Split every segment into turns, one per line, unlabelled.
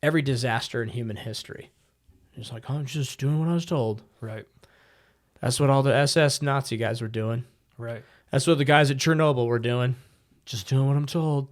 every disaster in human history. It's like, I'm just doing what I was told.
Right.
That's what all the SS Nazi guys were doing.
Right.
That's what the guys at Chernobyl were doing. Just doing what I'm told.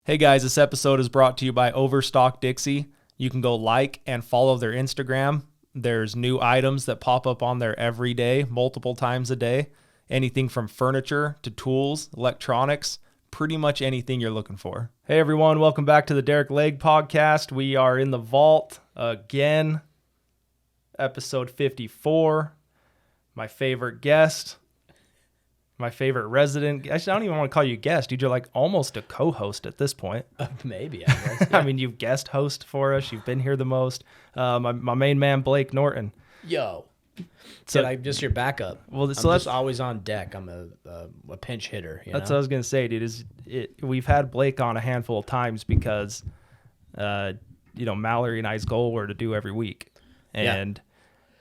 Hey guys, this episode is brought to you by Overstock Dixie. You can go like and follow their Instagram. There's new items that pop up on there every day, multiple times a day. Anything from furniture to tools, electronics, pretty much anything you're looking for. Hey everyone, welcome back to the Derek Legg podcast. We are in the vault again. Episode 54. My favorite guest. My favorite resident. Actually, I don't even want to call you guest. Dude, you're like almost a co-host at this point.
Maybe, I guess. Yeah.
I mean, you've guest host for us. You've been here the most. My main man, Blake Norton.
Yo.
So
I'm just your backup.
Well,
I'm
so
just
that's
always on deck. I'm a pinch hitter.
that's what I was gonna say, dude. We've had Blake on a handful of times because, Mallory and I's goal were to do every week, and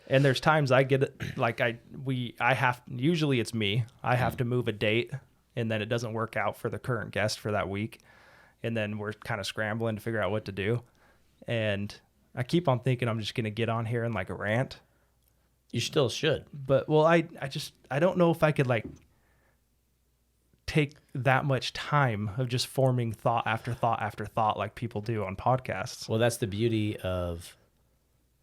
there's times I get it, like usually it's me. I have to move a date, and then it doesn't work out for the current guest for that week, and then we're kind of scrambling to figure out what to do, and I keep on thinking I'm just gonna get on here and like a rant.
You still should.
But, well, I don't know if I could, like, take that much time of just forming thought after thought after thought like people do on podcasts.
Well, that's the beauty of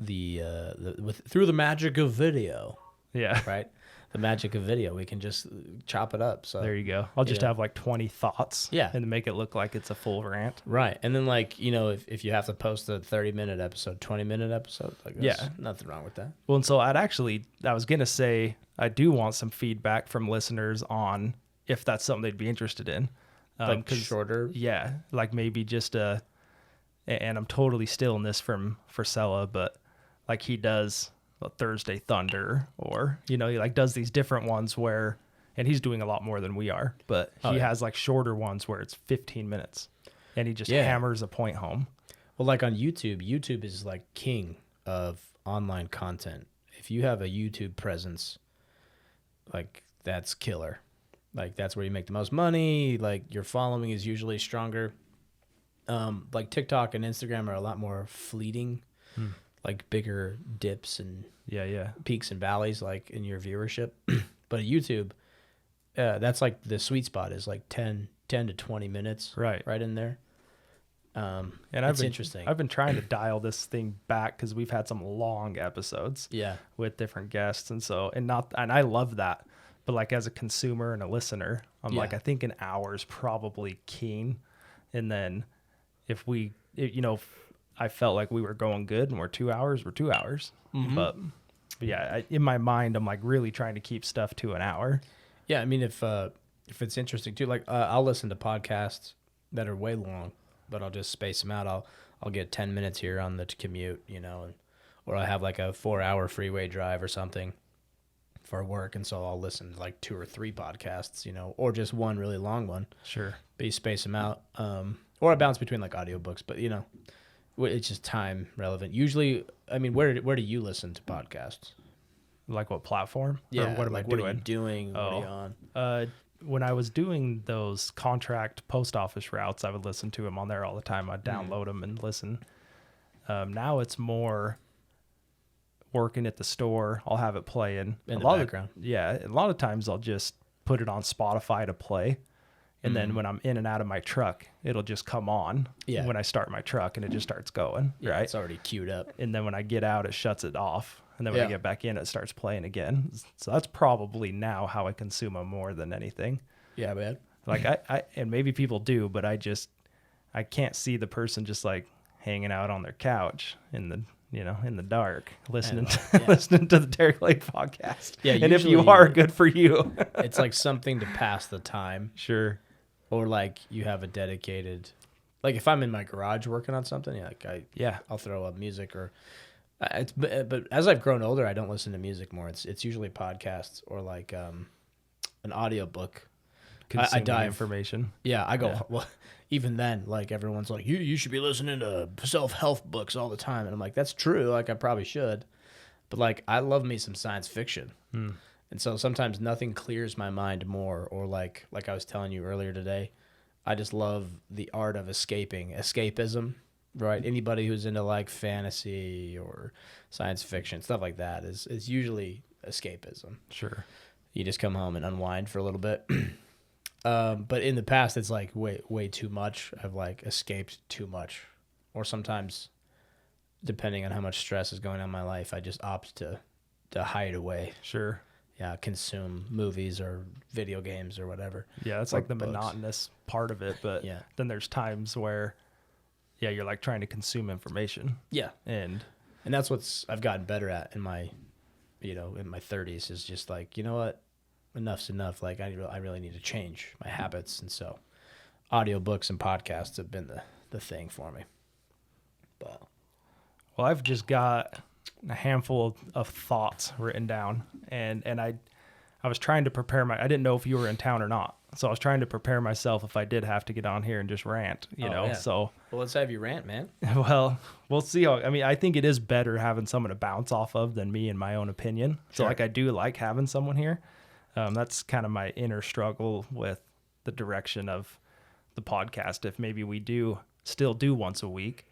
through the magic of video.
Yeah.
Right? The magic of video. We can just chop it up. So
There you go. I'll just have, like, 20 thoughts.
Yeah.
And make it look like it's a full rant.
Right. And then, like, if you have to post a 30-minute episode, 20-minute episode, like, there's nothing wrong with that.
Well, and so I was going to say I do want some feedback from listeners on if that's something they'd be interested in.
Like shorter?
Yeah. Like maybe just and I'm totally stealing this from Forcella, but like he does a Thursday Thunder, or, he like does these different ones where, and he's doing a lot more than we are, but he has like shorter ones where it's 15 minutes and he just hammers a point home.
Well, like on YouTube is like king of online content. If you have a YouTube presence, like that's killer. Like that's where you make the most money. Like your following is usually stronger. Like TikTok and Instagram are a lot more fleeting, like bigger dips and peaks and valleys, like in your viewership. But YouTube, that's like the sweet spot is like 10 to 20 minutes, right in there. And it's interesting.
I've been trying to dial this thing back because we've had some long episodes, with different guests, and I love that. But like as a consumer and a listener, I'm like, I think an hour is probably keen. And then if I felt like we were going good and we're 2 hours, we're 2 hours. Mm-hmm. But yeah, in my mind, I'm like really trying to keep stuff to an hour.
Yeah. I mean, if it's interesting too, like I'll listen to podcasts that are way long, but I'll just space them out. I'll get 10 minutes here on the commute, or I have like a 4-hour freeway drive or something for work, and so I'll listen to like 2 or 3 podcasts, or just one really long one.
Sure.
But you space them out. Or I bounce between like audiobooks, but it's just time relevant. Usually, I mean, where do you listen to podcasts?
Like what platform?
Yeah.
Or what am I doing?
What are you doing? What are you on?
When I was doing those contract post office routes, I would listen to them on there all the time. I'd download them and listen. Now it's more working at the store. I'll have it playing
in the background.
A lot of times I'll just put it on Spotify to play, and then when I'm in and out of my truck, it'll just come on when I start my truck, and it just starts going. Right,
it's already queued up.
And then when I get out, it shuts it off, and then when I get back in, it starts playing again. So that's probably now how I consume them more than anything.
Yeah, man.
Like I and maybe people do, but I can't see the person just like hanging out on their couch in the dark, listening to the Derek Legg podcast. Yeah, and if you are, good for you.
It's like something to pass the time.
Sure.
Or like you have a dedicated, like if I'm in my garage working on something, I'll throw up music or. But as I've grown older, I don't listen to music more. It's usually podcasts or like an audiobook.
consuming
dive.
information.
Yeah, I go,
Yeah.
well, even then, like everyone's like, you should be listening to self-help books all the time. And I'm like, that's true. Like I probably should. But like, I love me some science fiction. And so sometimes nothing clears my mind more, or like I was telling you earlier today, I just love the art of escapism, right? Anybody who's into like fantasy or science fiction, stuff like that is usually escapism.
Sure.
You just come home and unwind for a little bit. But in the past, it's like way too much. I've like escaped too much, or sometimes, depending on how much stress is going on in my life, I just opt to hide away.
Sure.
Yeah, consume movies or video games or whatever.
Yeah, that's
Or
like the
books.
monotonous part of it. But
Yeah.
then there's times where, yeah, you're like trying to consume information.
Yeah,
And
that's what's I've gotten better at in my 30s, is just like, you know what, enough's enough. Like I really need to change my habits, and so audiobooks and podcasts have been the thing for me. But
well, I've just got a handful of thoughts written down, and I was trying to prepare I didn't know if you were in town or not. So I was trying to prepare myself if I did have to get on here and just rant, you know.
Yeah.
So
well, let's have you rant, man.
well, we'll see how, I mean, I think it is better having someone to bounce off of than me and my own opinion. So
Sure.
like I do like having someone here. That's kind of my inner struggle with the direction of the podcast. If maybe we still do once a week,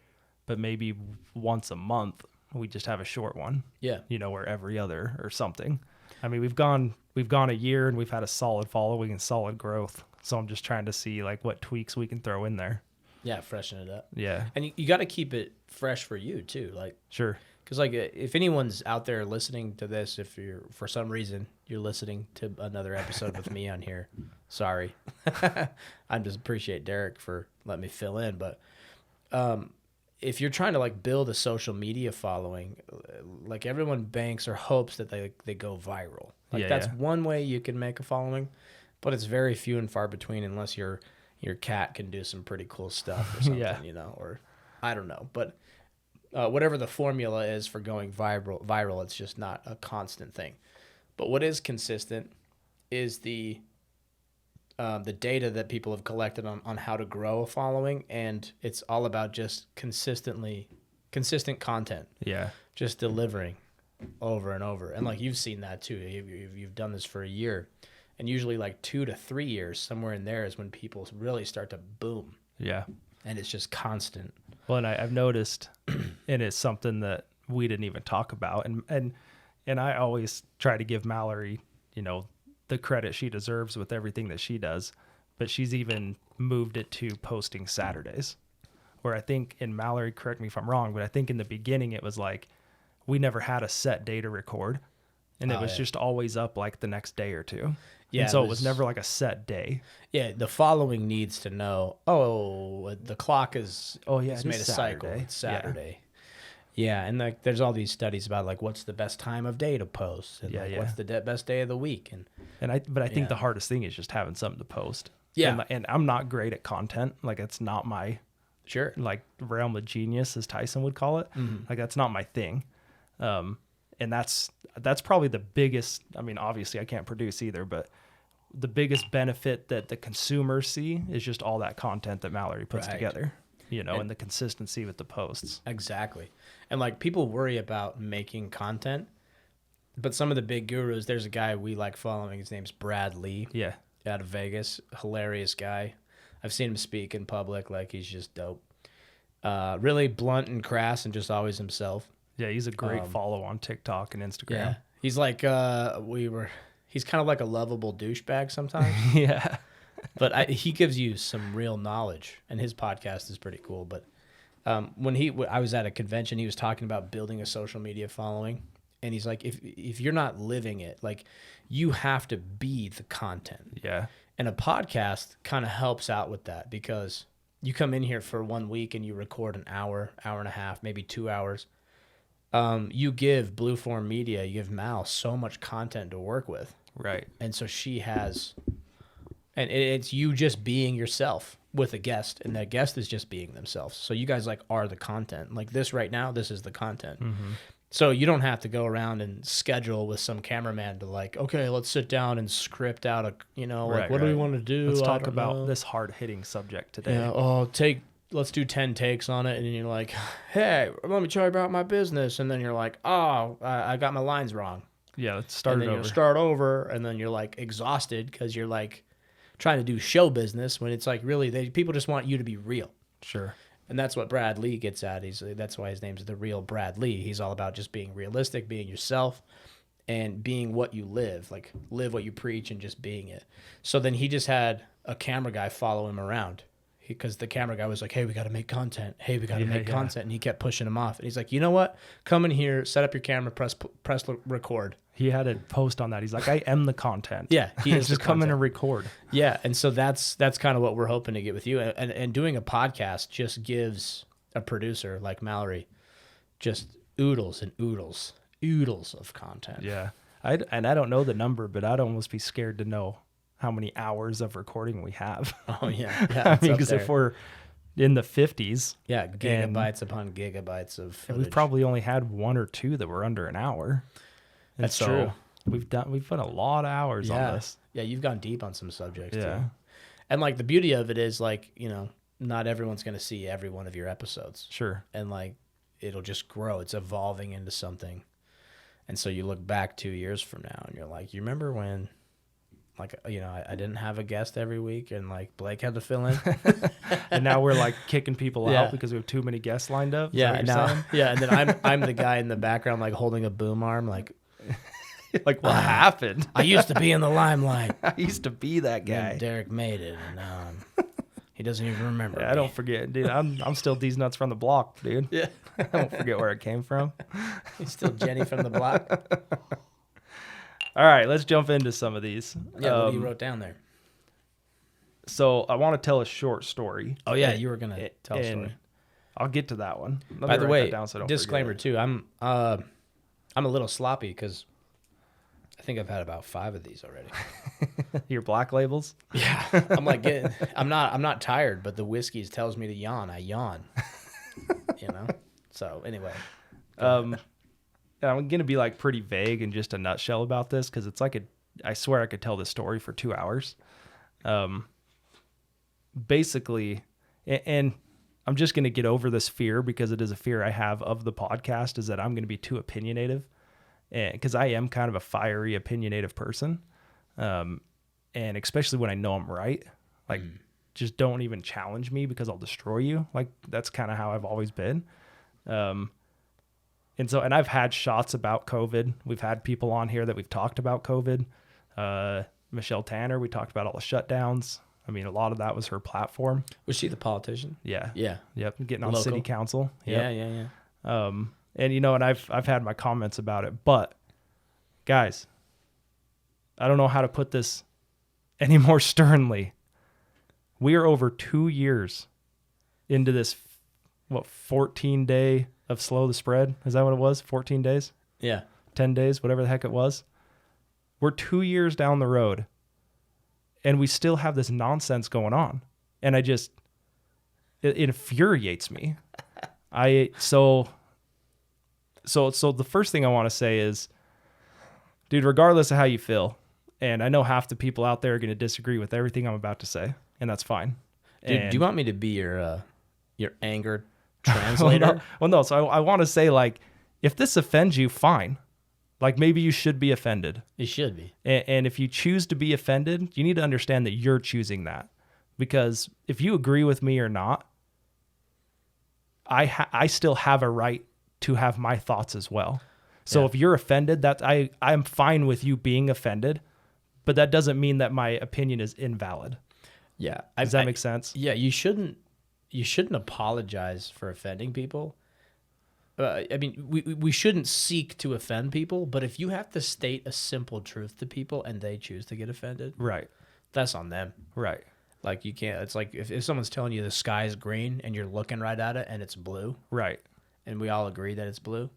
but maybe once a month, we just have a short one,
Yeah.
or every other or something. I mean, we've gone a year and we've had a solid following and solid growth. So I'm just trying to see like what tweaks we can throw in there.
Yeah, freshen it up.
Yeah,
And you got to keep it fresh for you too. Like,
sure.
because like if anyone's out there listening to this, if you're for some reason you're listening to another episode with me on here, sorry. I just appreciate Derek for letting me fill in. But if you're trying to like build a social media following, like everyone banks or hopes that they go viral. Like
Yeah,
that's
yeah.
one way you can make a following, but it's very few and far between unless your cat can do some pretty cool stuff or something,
Yeah.
or I don't know. But whatever the formula is for going viral, it's just not a constant thing. But what is consistent is the data that people have collected on how to grow a following, and it's all about just consistent content,
Yeah.
just delivering over and over. And like you've seen that too. You've done this for a year, and usually like 2 to 3 years, somewhere in there is when people really start to boom,
Yeah.
and it's just constant.
Well, and I've noticed, and it's something that we didn't even talk about, and I always try to give Mallory, the credit she deserves with everything that she does, but she's even moved it to posting Saturdays, where I think, and Mallory, correct me if I'm wrong, but I think in the beginning it was like we never had a set day to record, and it was just always up like the next day or two.
Yeah,
and so
it
it was
was
never like a set day.
Yeah, the following needs to know, the clock is
It
made
is
a cycle.
Saturday.
It's Saturday. Yeah, and like there's all these studies about like what's the best time of day to post, and what's the best day of the week,
But I think
Yeah.
the hardest thing is just having something to post.
Yeah.
And I'm not great at content. Like it's not my
sure.
like realm of genius, as Tyson would call it. Like that's not my thing. And that's probably the biggest, I mean, obviously I can't produce either, but the biggest benefit that the consumers see is just all that content that Mallory puts
Right.
together, and the consistency with the posts.
Exactly. And like people worry about making content, but some of the big gurus, there's a guy we like following, his name's Brad Lee
Yeah.
out of Vegas, hilarious guy. I've seen him speak in public, like he's just dope. Really blunt and crass and just always himself.
Yeah. He's a great follow on TikTok and Instagram.
Yeah. He's like he's kind of like a lovable douchebag sometimes,
Yeah.
but he gives you some real knowledge, and his podcast is pretty cool. But when I was at a convention, he was talking about building a social media following, and he's like, if you're not living it, like you have to be the content.
Yeah.
And a podcast kind of helps out with that, because you come in here for 1 week and you record an hour and a half, maybe 2 hours. You give Blueform Media, you give Mal so much content to work with.
Right.
And so she has, and it's you just being yourself with a guest, and that guest is just being themselves. So you guys like are the content. Like this right now, this is the content. So you don't have to go around and schedule with some cameraman to like, okay, let's sit down and script out
Right,
what do we
right.
want to do?
Let's
I
talk
don't
about
know.
this hard-hitting subject today.
Yeah, let's do 10 takes on it. And then you're like, hey, let me tell you about my business. And then you're like, oh, I got my lines wrong.
Yeah, let's start
And
it
then
over.
you'll start over. And then you're like exhausted because you're like trying to do show business when it's like really people just want you to be real.
Sure.
And that's what Brad Lee gets at. That's why his name's The Real Brad Lee. He's all about just being realistic, being yourself, and being what you live. Like, live what you preach and just being it. So then he just had a camera guy follow him around because the camera guy was like, hey, we got to make content. Hey, we got to make content. And he kept pushing him off. And he's like, you know what? Come in here, set up your camera, press record.
He had a post on that. He's like, I am the content.
Yeah, he is
just
the
come in
content.
and record.
Yeah, and so that's kind of what we're hoping to get with you. And doing a podcast just gives a producer like Mallory just oodles and oodles of content.
Yeah. I don't know the number, but I'd almost be scared to know how many hours of recording we have.
Oh, yeah.
I mean, because if we're in the 50s.
Yeah, gigabytes upon gigabytes of footage.
We've probably only had one or two that were under an hour. And
That's true.
We've put a lot of hours on this.
Yeah, you've gone deep on some subjects
Yeah.
too. And like the beauty of it is like, not everyone's going to see every one of your episodes.
Sure.
And like it'll just grow. It's evolving into something. And so you look back 2 years from now and you're like, you remember when like, I didn't have a guest every week and like Blake had to fill in.
And now we're like kicking people
Yeah.
out because we have too many guests lined up. Is
Yeah,
that what you're saying?
yeah, and then I'm the guy in the background like holding a boom arm like
Like, what happened?
I used to be in the limelight.
I used to be that
And
guy.
Derek made it and now he doesn't even remember.
Yeah,
me.
I don't forget, dude. I'm still these nuts from the block, dude.
Yeah.
I don't forget where it came from.
He's still Jenny from the block.
All right, let's jump into some of these.
Yeah, what you wrote down there?
So I want to tell a short story.
Oh yeah, you were gonna tell a
and
story.
I'll get to that one. Let
By
me
the
write
way,
that down so I don't
disclaimer
forget
too. I'm a little sloppy because I think I've had about 5 of these already.
it. Your black labels.
Yeah, I'm not tired, but the whiskey tells me to yawn. I yawn. So anyway,
And I'm gonna be like pretty vague and just a nutshell about this because it's like I swear I could tell this story for 2 hours. Basically, and I'm just gonna get over this fear because it is a fear I have of the podcast is that I'm gonna be too opinionative, and because I am kind of a fiery, opinionative person, and especially when I know I'm right, like just don't even challenge me because I'll destroy you. Like that's kind of how I've always been. And I've had shots about COVID. We've had people on here that we've talked about COVID. Michelle Tanner, we talked about all the shutdowns. I mean, a lot of that was her platform.
was she the politician?
Yeah.
Yeah.
Yep. Getting on
Local?
city council. Yep.
Yeah.
And I've had my comments about it, but guys, I don't know how to put this any more sternly. We are over 2 years into this, 14-day of slow the spread? Is that what it was? 14 days?
Yeah.
10 days, whatever the heck it was. We're 2 years down the road and we still have this nonsense going on. And it infuriates me. So the first thing I want to say is, dude, regardless of how you feel, and I know half the people out there are going to disagree with everything I'm about to say, and that's fine.
Dude, do you want me to be your anger translator?
Well, no. So I want to say, like, if this offends you, fine. Like, maybe you should be offended.
You should be.
And if you choose to be offended, you need to understand that you're choosing that. Because if you agree with me or not, I still have a right to have my thoughts as well. So if you're offended, I'm fine with you being offended, but that doesn't mean that my opinion is invalid.
Yeah.
Does that make sense?
Yeah, you shouldn't apologize for offending people. I mean, we shouldn't seek to offend people, but if you have to state a simple truth to people and they choose to get offended,
Right.
that's on them.
Right.
Like you can't. It's like if someone's telling you the sky's green and you're looking right at it and it's blue,
Right.
and we all agree that it's blue,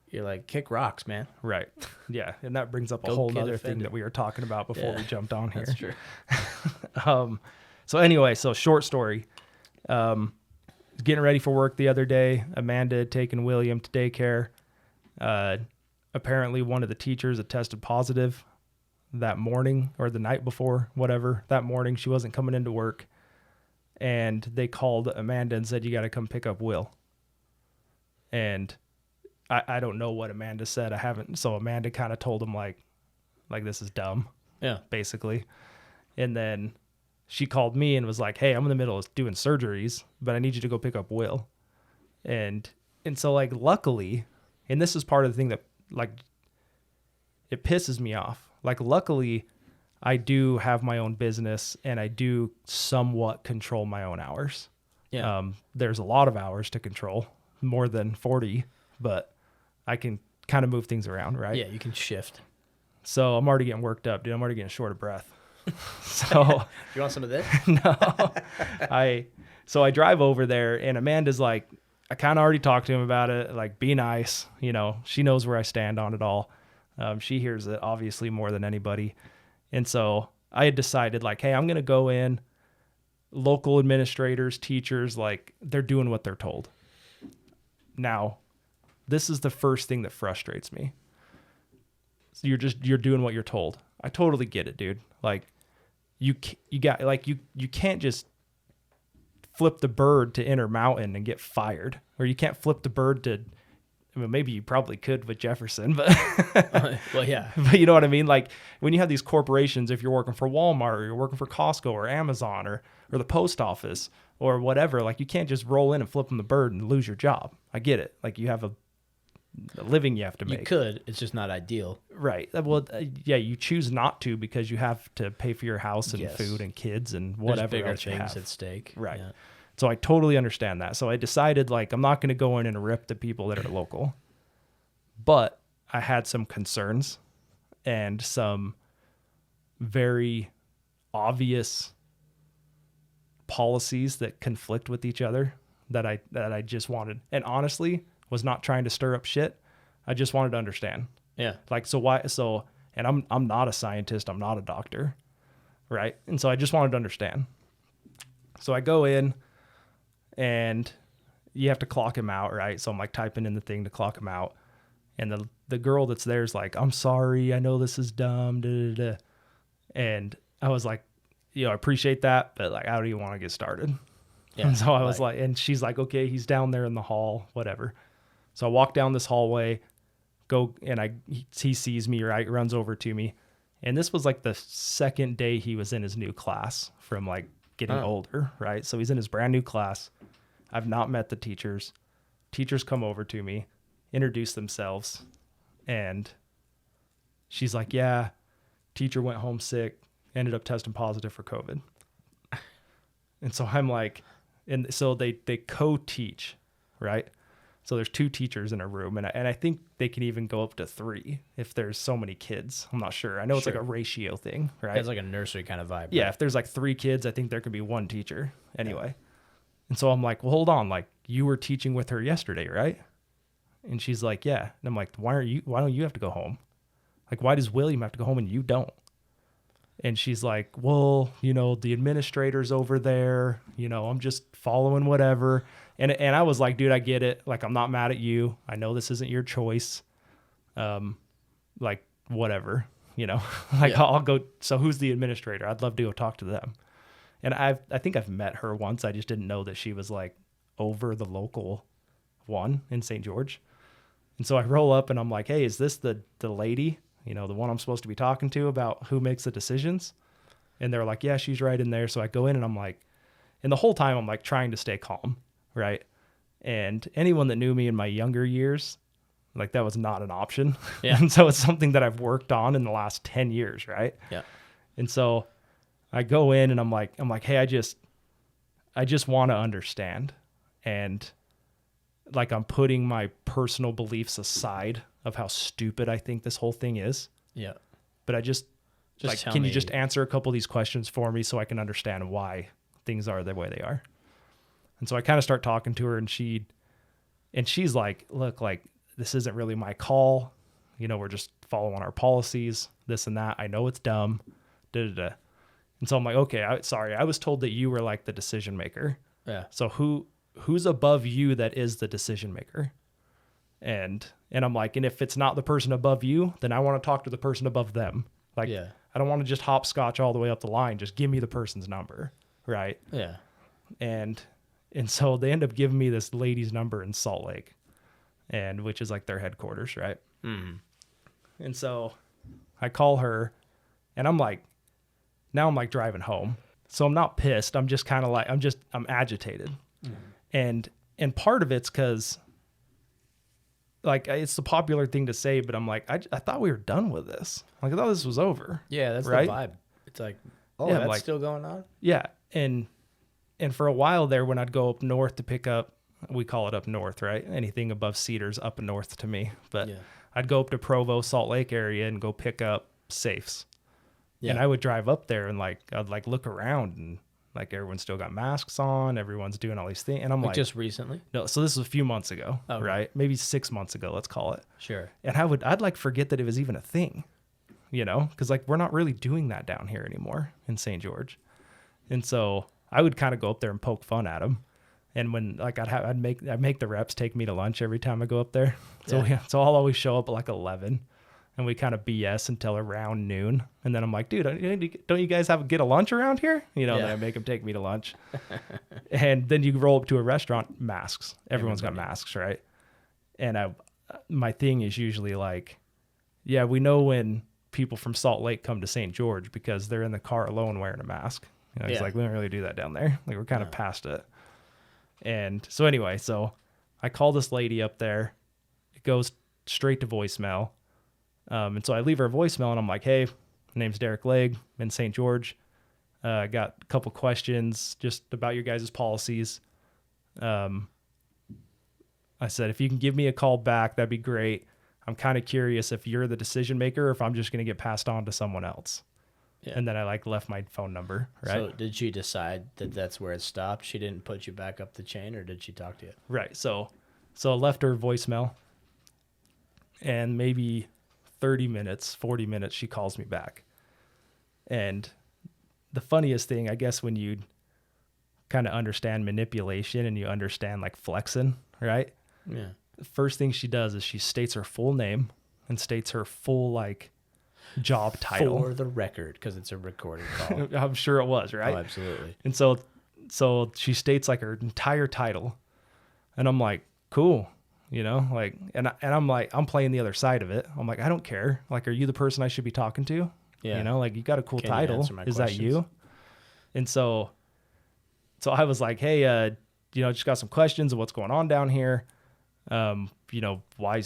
you're like, kick rocks, man.
Right. Yeah. And that brings up a
Go
whole
get
other thing
offended.
that we were talking about before we jumped on here.
That's true.
So anyway, short story. Getting ready for work the other day. Amanda had taken William to daycare. Apparently one of the teachers had tested positive that morning or the night before, whatever. That morning she wasn't coming into work, and they called Amanda and said, you got to come pick up Will. And I don't know what Amanda said. I haven't. So Amanda kind of told him like this is dumb.
Yeah.
Basically. And then she called me and was like, hey, I'm in the middle of doing surgeries, but I need you to go pick up Will. And so like, luckily, and this is part of the thing that like, it pisses me off. Like, luckily I do have my own business and I do somewhat control my own hours.
Yeah.
There's a lot of hours to control, more than 40, but I can kind of move things around, right?
Yeah, you can shift.
So I'm already getting worked up, dude. I'm already getting short of breath. So
You want some of this?
no, so I drive over there and Amanda's like, I kind of already talked to him about it. Like, be nice. You know, she knows where I stand on it all. She hears it obviously more than anybody. And so I had decided like, hey, I'm going to go in. Local administrators, teachers, like they're doing what they're told. Now, this is the first thing that frustrates me. So you're doing what you're told. I totally get it, dude. Like you can't just flip the bird to Intermountain and get fired, or you can't flip the bird to, I mean, maybe you probably could with Jefferson, but
Well, yeah.
but you know what I mean? Like when you have these corporations, if you're working for Walmart or you're working for Costco or Amazon or the post office or whatever, like you can't just roll in and flip them the bird and lose your job. I get it. Like you have a living you have to make.
You could. It's just not ideal.
Right. Well, yeah, you choose not to because you have to pay for your house and
Yes.
food and kids and
There's
whatever
bigger
else you
things
have.
at stake.
Right.
Yeah.
So I totally understand that. So I decided like I'm not going to go in and rip the people that are local. But I had some concerns and some very obvious policies that conflict with each other that I just wanted, and honestly was not trying to stir up shit. I just wanted to understand.
Yeah.
Like, and I'm not a scientist, I'm not a doctor, right? And so I just wanted to understand. So I go in and you have to clock him out, right? So I'm like typing in the thing to clock him out. And the girl that's there is like, I'm sorry, I know this is dumb, da, da, da. And I was like, I appreciate that, but like, I don't even want to get started.
Yeah.
And so I was like, and she's like, okay, he's down there in the hall, whatever. So I walk down this hallway, and he sees me, right? Runs over to me. And this was like the second day he was in his new class from like getting older, right? So he's in his brand new class. I've not met the teachers. Teachers come over to me, introduce themselves, and she's like, yeah, teacher went home sick, ended up testing positive for COVID. And so I'm like, and so they co-teach, right? So there's 2 teachers in a room, and I think they can even go up to 3 if there's so many kids. I'm not sure. I know it's like a ratio thing, right?
It's like a nursery kind of vibe.
Yeah,
right?
if there's like 3 kids, I think there could be 1 teacher anyway. Yeah. And so I'm like, well, hold on. Like, you were teaching with her yesterday, right? And she's like, yeah. And I'm like, why don't you have to go home? Like, why does William have to go home and you don't? And she's like, well, the administrator's over there, I'm just following whatever. And I was like, dude, I get it. Like, I'm not mad at you. I know this isn't your choice. Like, whatever, like I'll go. So who's the administrator? I'd love to go talk to them. And I think I've met her once. I just didn't know that she was like over the local one in St. George. And so I roll up and I'm like, hey, is this the lady, the one I'm supposed to be talking to about who makes the decisions? And they're like, yeah, she's right in there. So I go in and I'm like, and the whole time I'm like trying to stay calm, right? And anyone that knew me in my younger years, like that was not an option.
Yeah.
And so it's something that I've worked on in the last 10 years, right?
Yeah.
And so I go in and I'm like, hey, I just want to understand. And like, I'm putting my personal beliefs aside of how stupid I think this whole thing is.
Yeah.
But I just like, can you just answer a couple of these questions for me so I can understand why things are the way they are? And so I kind of start talking to her and she's like, look, like, this isn't really my call. We're just following our policies, this and that. I know it's dumb. Da, da, da. And so I'm like, okay, sorry. I was told that you were like the decision maker.
Yeah.
So who's above you that is the decision maker? And And I'm like, and if it's not the person above you, then I want to talk to the person above them. Like,
Yeah.
I don't want to just hopscotch all the way up the line. Just give me the person's number. Right.
Yeah.
And so they end up giving me this lady's number in Salt Lake, and which is like their headquarters. Right.
Mm-hmm.
And so I call her, and I'm like driving home. So I'm not pissed. I'm just kind of like, I'm agitated. Mm-hmm. And part of it's because, like, it's the popular thing to say, but I'm like, I thought we were done with this. Like, I thought this was over.
Yeah, that's
right?
the vibe. It's like, oh,
yeah,
that's
like,
still going on?
Yeah. And for a while there, when I'd go up north to pick up, we call it up north, right? Anything above Cedar's up north to me. But
Yeah.
I'd go up to Provo, Salt Lake area and go pick up safes.
Yeah.
And I would drive up there and I'd look around and like everyone's still got masks on. Everyone's doing all these things. And I'm like,
just recently?
no, so this was a few months ago,
Okay.
right? Maybe 6 months ago, let's call it.
Sure.
And I'd like forget that it was even a thing, you know? Cause like, we're not really doing that down here anymore in St. George. And so I would kind of go up there and poke fun at them. And when like I'd make the reps take me to lunch every time I go up there. So so I'll always show up at like 11 and we kind of BS until around noon. And then I'm like, dude, don't you guys get a lunch around here? You know, then I make them take me to lunch. And then you roll up to a restaurant, masks. Everyone's got masks, right? And my thing is usually like, yeah, we know when people from Salt Lake come to St. George because they're in the car alone wearing a mask. You know, it's like, we don't really do that down there. Like, we're kind of past it. And so anyway, so I call this lady up there. It goes straight to voicemail. And so I leave her a voicemail and I'm like, hey, my name's Derek Legg. I'm in St. George. I got a couple questions just about your guys' policies. I said, if you can give me a call back, that'd be great. I'm kind of curious if you're the decision maker or if I'm just going to get passed on to someone else. Yeah. And then I left my phone number, right?
So did she decide that that's where it stopped? She didn't put you back up the chain, or did she talk to you?
Right. So I left her voicemail, and maybe 30 minutes, 40 minutes, she calls me back. And the funniest thing, I guess, when you kind of understand manipulation and you understand like flexing, right?
Yeah.
The first thing she does is she states her full name and states her full job title.
For the record, because it's a recorded call.
I'm sure it was, right?
Oh, absolutely.
And so she states like her entire title, and I'm like, cool, you know, like, and I'm like, I'm playing the other side of it. I'm like, I don't care. Like, are you the person I should be talking to?
Yeah.
You know, like, you got a cool
Can you
title.
answer my
Is
questions?
that you? And so I was like, hey, you know, just got some questions of what's going on down here. You know, why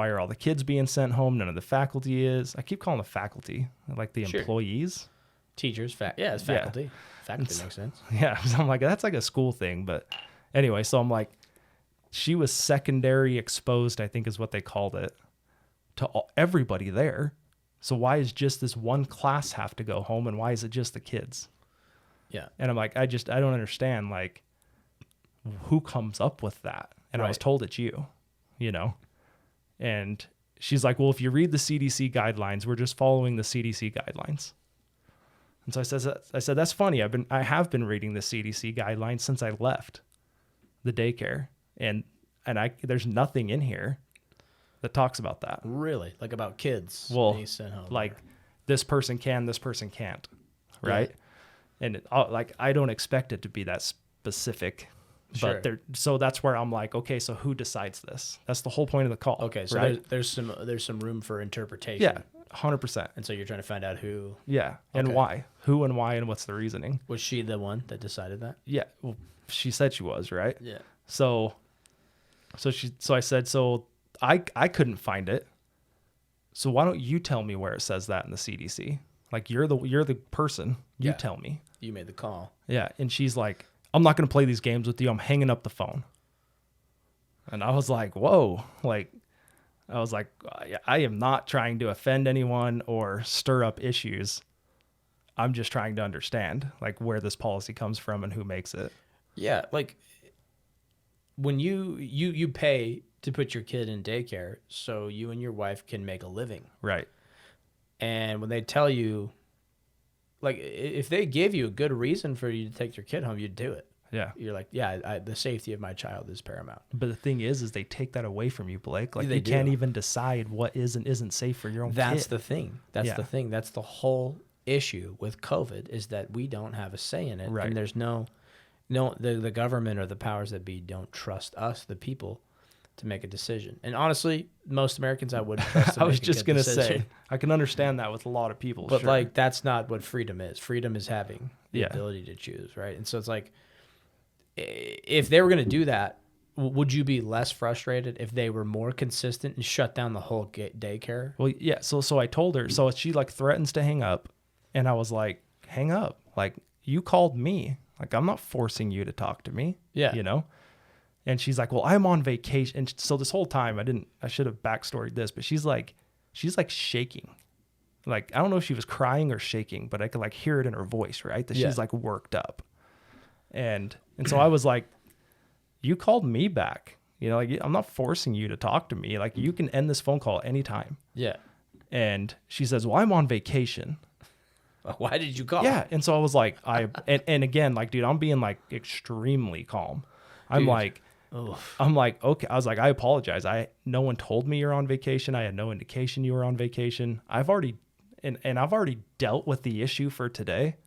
are all the kids being sent home? None of the faculty is. I keep calling the faculty, like the employees.
Teachers, it's faculty. Yeah. Faculty makes sense.
Yeah, so I'm like, that's like a school thing. But anyway, so I'm like, she was secondary exposed, I think is what they called it, to everybody there. So why is just this one class have to go home, and why is it just the kids?
Yeah.
And I'm like, I don't understand, like, who comes up with that? And I was told it's you know? And she's like, well, if you read the CDC guidelines, we're just following the CDC guidelines. And so I said, that's funny. I have been reading the CDC guidelines since I left the daycare, and there's nothing in here that talks about that.
Really? Like about kids?
Well,
being sent home,
like, this person can, this person can't, right? Yeah. And I don't expect it to be that specific.
Sure.
But so that's where I'm like, okay, so who decides this? That's the whole point of the call.
Okay, so
right?
there's some room for interpretation.
Yeah, 100%.
And so you're trying to find out who.
Yeah, and why? Who and why, and what's the reasoning?
Was she the one that decided that?
Yeah, well, she said she was, right?
Yeah.
So I said, so I couldn't find it. So why don't you tell me where it says that in the CDC? Like, you're the person. You tell me.
You made the call.
Yeah, and she's like, I'm not going to play these games with you. I'm hanging up the phone. And I was like, whoa. Like, I was like, I am not trying to offend anyone or stir up issues. I'm just trying to understand, like, where this policy comes from and who makes it.
Yeah, like, when you pay to put your kid in daycare so you and your wife can make a living.
Right.
And when they tell you, like, if they give you a good reason for you to take your kid home, you'd do it.
Yeah.
You're like, the safety of my child is paramount.
But the thing is they take that away from you, Blake. Like
They
you can't
do.
even decide what is and isn't safe for your own
That's
kid.
the thing. That's the thing. That's the whole issue with COVID, is that we don't have a say in it.
Right.
And there's the government or the powers that be don't trust us, the people, to make a decision. And honestly, most Americans I wouldn't trust to
I was
make a
just
good
going to
decision.
say, I can understand that with a lot of people.
But
sure.
like, that's not what freedom is. Freedom is having the
Yeah.
ability to choose, right? And so it's like, if they were going to do that, would you be less frustrated if they were more consistent and shut down the whole daycare?
Well, yeah. So I told her, so she like threatens to hang up. And I was like, hang up. Like, you called me. Like, I'm not forcing you to talk to me.
Yeah.
You know? And she's like, well, I'm on vacation. And so this whole time I should have backstoried this, but she's like shaking. Like, I don't know if she was crying or shaking, but I could like hear it in her voice, right? That she's like worked up. And so I was like, you called me back. You know, like, I'm not forcing you to talk to me. Like, you can end this phone call anytime.
Yeah.
And she says, well, I'm on vacation.
Why did you call?
Yeah. And so I was like, and again, like, dude, I'm being like extremely calm. I'm
Dude.
like, okay. I was like, I apologize. No one told me you're on vacation. I had no indication you were on vacation. I've already dealt with the issue for today.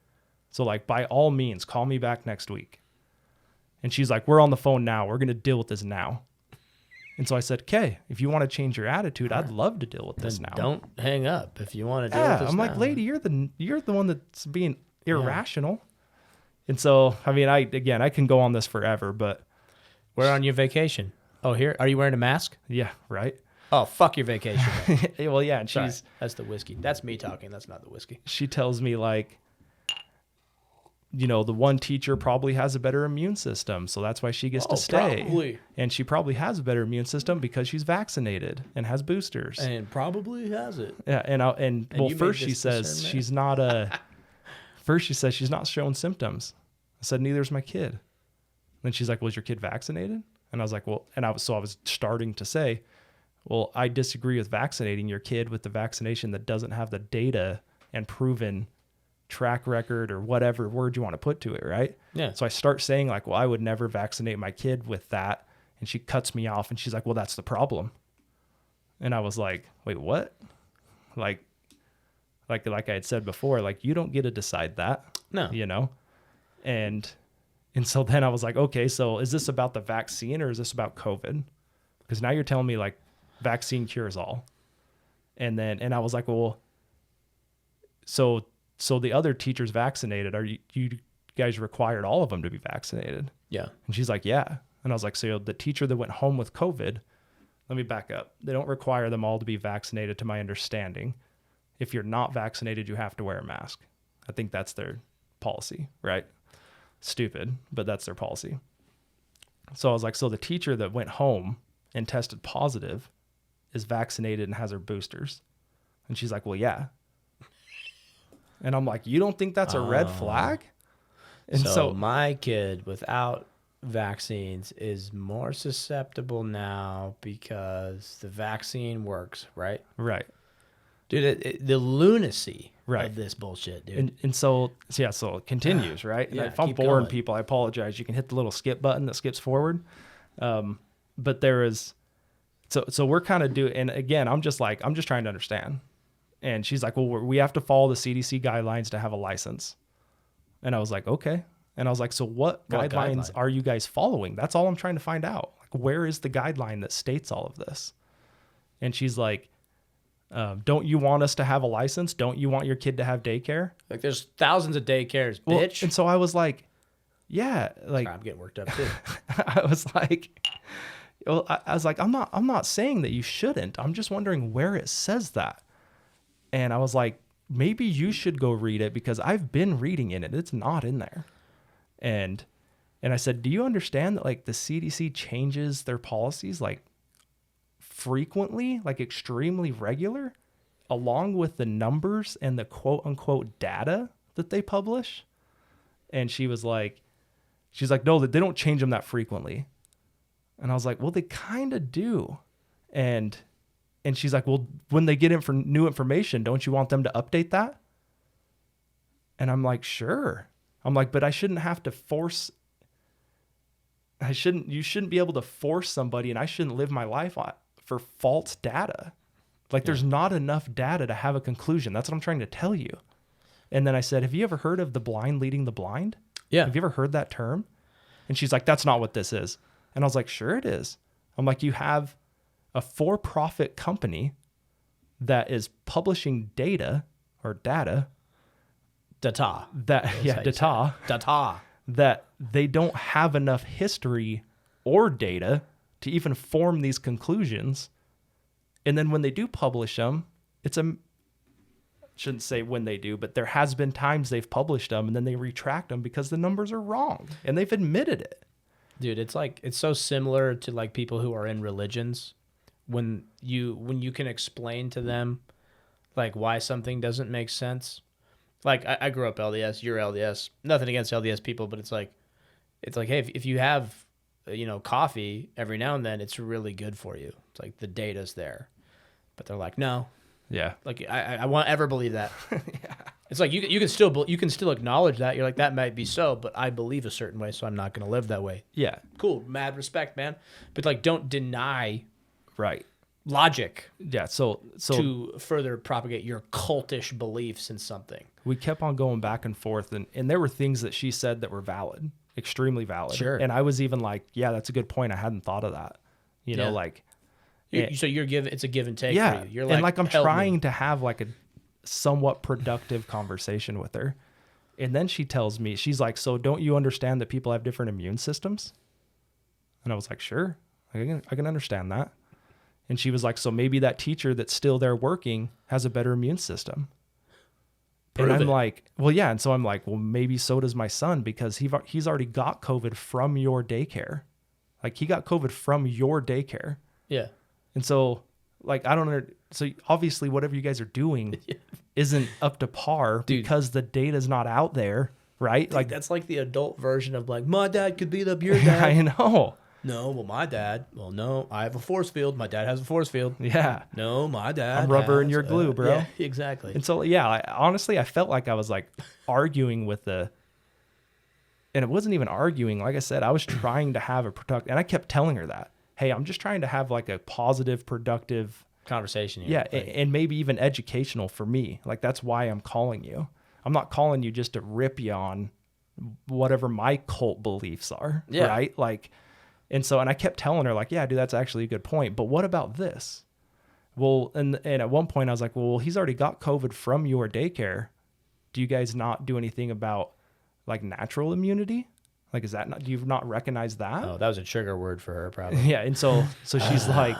So like, by all means, call me back next week. And she's like, we're on the phone now. We're going to deal with this now. And so I said, okay, if you want to change your attitude, I'd love to deal with this now.
Don't hang up if you want to deal with this
I'm
now.
like, lady, you're the one that's being irrational. And so, I mean, I can go on this forever, but
We're on your vacation. Oh, here, are you wearing a mask?
yeah, right.
Oh, fuck your vacation.
Well, yeah. And
Sorry, that's the whiskey. That's me talking. That's not the whiskey.
she tells me like, you know, the one teacher probably has a better immune system, so that's why she gets to stay.
Probably.
And she probably has a better immune system because she's vaccinated and has boosters.
And probably has it.
Yeah, and well,
you made
first she
this
says
discernment?
she's not first she says she's not showing symptoms. I said neither's my kid. Then she's like, "Was your kid vaccinated?" And I was like, "Well," and I was starting to say, "Well, I disagree with vaccinating your kid with the vaccination that doesn't have the data and proven track record or whatever word you want to put to it, right?"
Yeah.
So I start saying like, "Well, I would never vaccinate my kid with that." And she cuts me off and she's like, "Well, that's the problem." And I was like, "Wait, what?" Like I had said before, like, you don't get to decide that.
No.
You know? And so then I was like, okay, so is this about the vaccine or is this about COVID? Because now you're telling me like vaccine cures all. And I was like, well, so the other teachers vaccinated, are you guys required all of them to be vaccinated?
Yeah.
And she's like, yeah. And I was like, so the teacher that went home with COVID, let me back up. They don't require them all to be vaccinated, to my understanding. If you're not vaccinated, you have to wear a mask. I think that's their policy, right? Stupid, but that's their policy. So I was like, so the teacher that went home and tested positive is vaccinated and has her boosters. And she's like, well, yeah. And I'm like, you don't think that's a red flag? And
So my kid without vaccines is more susceptible now because the vaccine works, right?
right.
Dude, the lunacy
Right.
of this bullshit, dude.
And so it continues, right? And
Yeah,
if I'm
keep
boring
going.
people, I apologize. You can hit the little skip button that skips forward. But there is, so we're kind of doing, and again, I'm just trying to understand. And she's like, well, we have to follow the CDC guidelines to have a license. And I was like, okay. And I was like, so what guidelines are you guys following? That's all I'm trying to find out. Like, where is the guideline that states all of this? And she's like, don't you want us to have a license? Don't you want your kid to have daycare?
Like, there's thousands of daycares,
Well,
bitch.
and so I was like, yeah, like,
I'm getting worked up too.
I was like, well, I was like, I'm not saying that you shouldn't. I'm just wondering where it says that. And I was like, maybe you should go read it because I've been reading in it. It's not in there. And I said, do you understand that like the CDC changes their policies like frequently, like extremely regular, along with the numbers and the quote unquote data that they publish? And she's like, no, they don't change them that frequently. And I was like, well, they kind of do. And she's like, well, when they get in for new information, don't you want them to update that? And I'm like, sure. I'm like, but I shouldn't have to force you shouldn't be able to force somebody, and I shouldn't live my life for false data. Like there's not enough data to have a conclusion. That's what I'm trying to tell you. And then I said, have you ever heard of the blind leading the blind?
Yeah.
Have you ever heard that term? And she's like, that's not what this is. And I was like, sure it is. I'm like, you have a for-profit company that is publishing data
Data.
data
Data.
that they don't have enough history or data to even form these conclusions. And then when they do publish them, shouldn't say when they do, but there has been times they've published them and then they retract them because the numbers are wrong, and they've admitted it.
Dude, it's so similar to like people who are in religions when you can explain to them like why something doesn't make sense. Like I grew up LDS, you're LDS. Nothing against LDS people, but it's like hey, if you have coffee every now and then, it's really good for you. It's like the data's there. But they're like, no.
Yeah.
Like I won't ever believe that.
Yeah.
It's like you can still acknowledge that. You're like, that might be so, but I believe a certain way, so I'm not going to live that way.
Yeah.
Cool, mad respect, man. But like, don't deny
Right.
logic.
Yeah. So
to further propagate your cultish beliefs in something.
We kept on going back and forth, and there were things that she said that were valid, extremely valid.
Sure.
And I was even like, yeah, that's a good point. I hadn't thought of that.
Yeah.
Like.
So it's a give and take
Yeah.
for you. You're
and like I'm
help
trying
me.
to have like a somewhat productive conversation with her. And then she tells me, she's like, so don't you understand that people have different immune systems? And I was like, sure, I can understand that. And she was like, so maybe that teacher that's still there working has a better immune system.
Prove
and I'm
it.
like, well, yeah. And so I'm like, well, maybe so does my son, because he's already got COVID from your daycare. Like he got COVID from your daycare.
Yeah.
And so like, I don't know. So obviously whatever you guys are doing isn't up to par.
Dude.
Because the data's not out there. Right.
Like that's like the adult version of like, my dad could beat up your dad.
I know.
No, well, my dad. Well, no, I have a force field. My dad has a force field.
Yeah.
No, my dad.
I'm rubber and
has
you're glue, bro.
Yeah, exactly.
And so, yeah, honestly, I felt like I was like arguing with and it wasn't even arguing. Like I said, I was trying to have a productive, and I kept telling her that, hey, I'm just trying to have like a positive, productive
Conversation here.
Yeah. And maybe even educational for me. Like that's why I'm calling you. I'm not calling you just to rip you on whatever my cult beliefs are.
Yeah.
Right. Like, and I kept telling her like, yeah, dude, that's actually a good point. But what about this? Well, and at one point I was like, well, he's already got COVID from your daycare. Do you guys not do anything about like natural immunity? Like, is that not, do you not recognize that?
Oh, that was a trigger word for her, probably.
Yeah. And so she's like,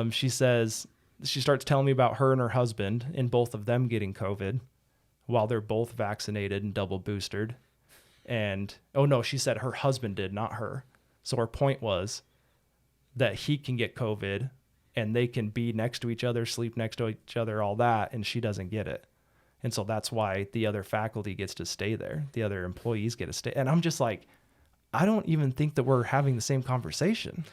she says, she starts telling me about her and her husband and both of them getting COVID while they're both vaccinated and double boosted. And, oh no, she said her husband did, not her. So her point was that he can get COVID and they can be next to each other, sleep next to each other, all that, and she doesn't get it. And so that's why the other faculty gets to stay there. The other employees get to stay. And I'm just like, I don't even think that we're having the same conversation.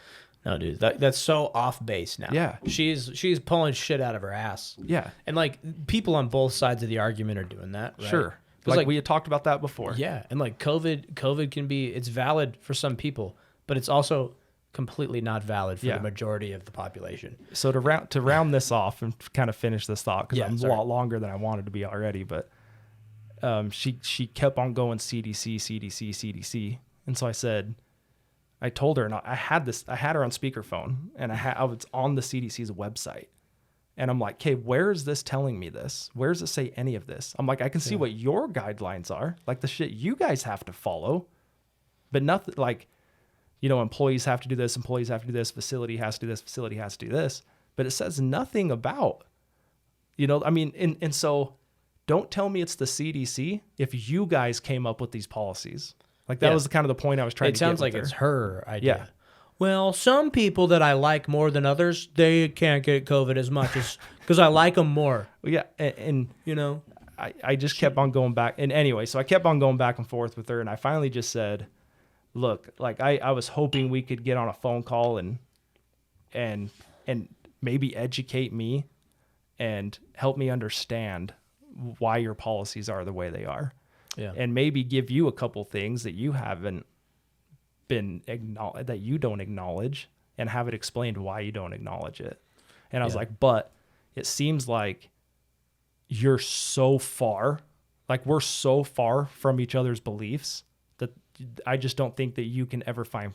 No, dude, that's so off base now.
Yeah.
She's pulling shit out of her ass.
Yeah.
And like people on both sides of the argument are doing that. Right?
Sure.
Like
we had talked about that before.
Yeah. And like COVID can be, it's valid for some people, but it's also completely not valid for the majority of the population.
So to round this off and kind of finish this thought, because I'm
sorry.
a lot longer than I wanted to be already, but she kept on going CDC. And so I told her, and I had her on speakerphone, and I was on the CDC's website. And I'm like, okay, where is this telling me this? Where does it say any of this? I'm like, I can see what your guidelines are, like the shit you guys have to follow, but nothing like, employees have to do this, facility has to do this, facility has to do this, but it says nothing about, and so don't tell me it's the CDC if you guys came up with these policies. Like that was kind of the point I was trying to get.
It sounds like
her.
it's her idea.
Yeah.
Well, some people that I like more than others, they can't get COVID as much as because I like them more.
Yeah, and I just kept on going back. And anyway, so I kept on going back and forth with her, and I finally just said, look, like I was hoping we could get on a phone call and maybe educate me and help me understand why your policies are the way they are.
Yeah.
And maybe give you a couple things that you haven't been that you don't acknowledge, and have it explained why you don't acknowledge it. And I was like, but it seems like you're so far, like we're so far from each other's beliefs that I just don't think that you can ever find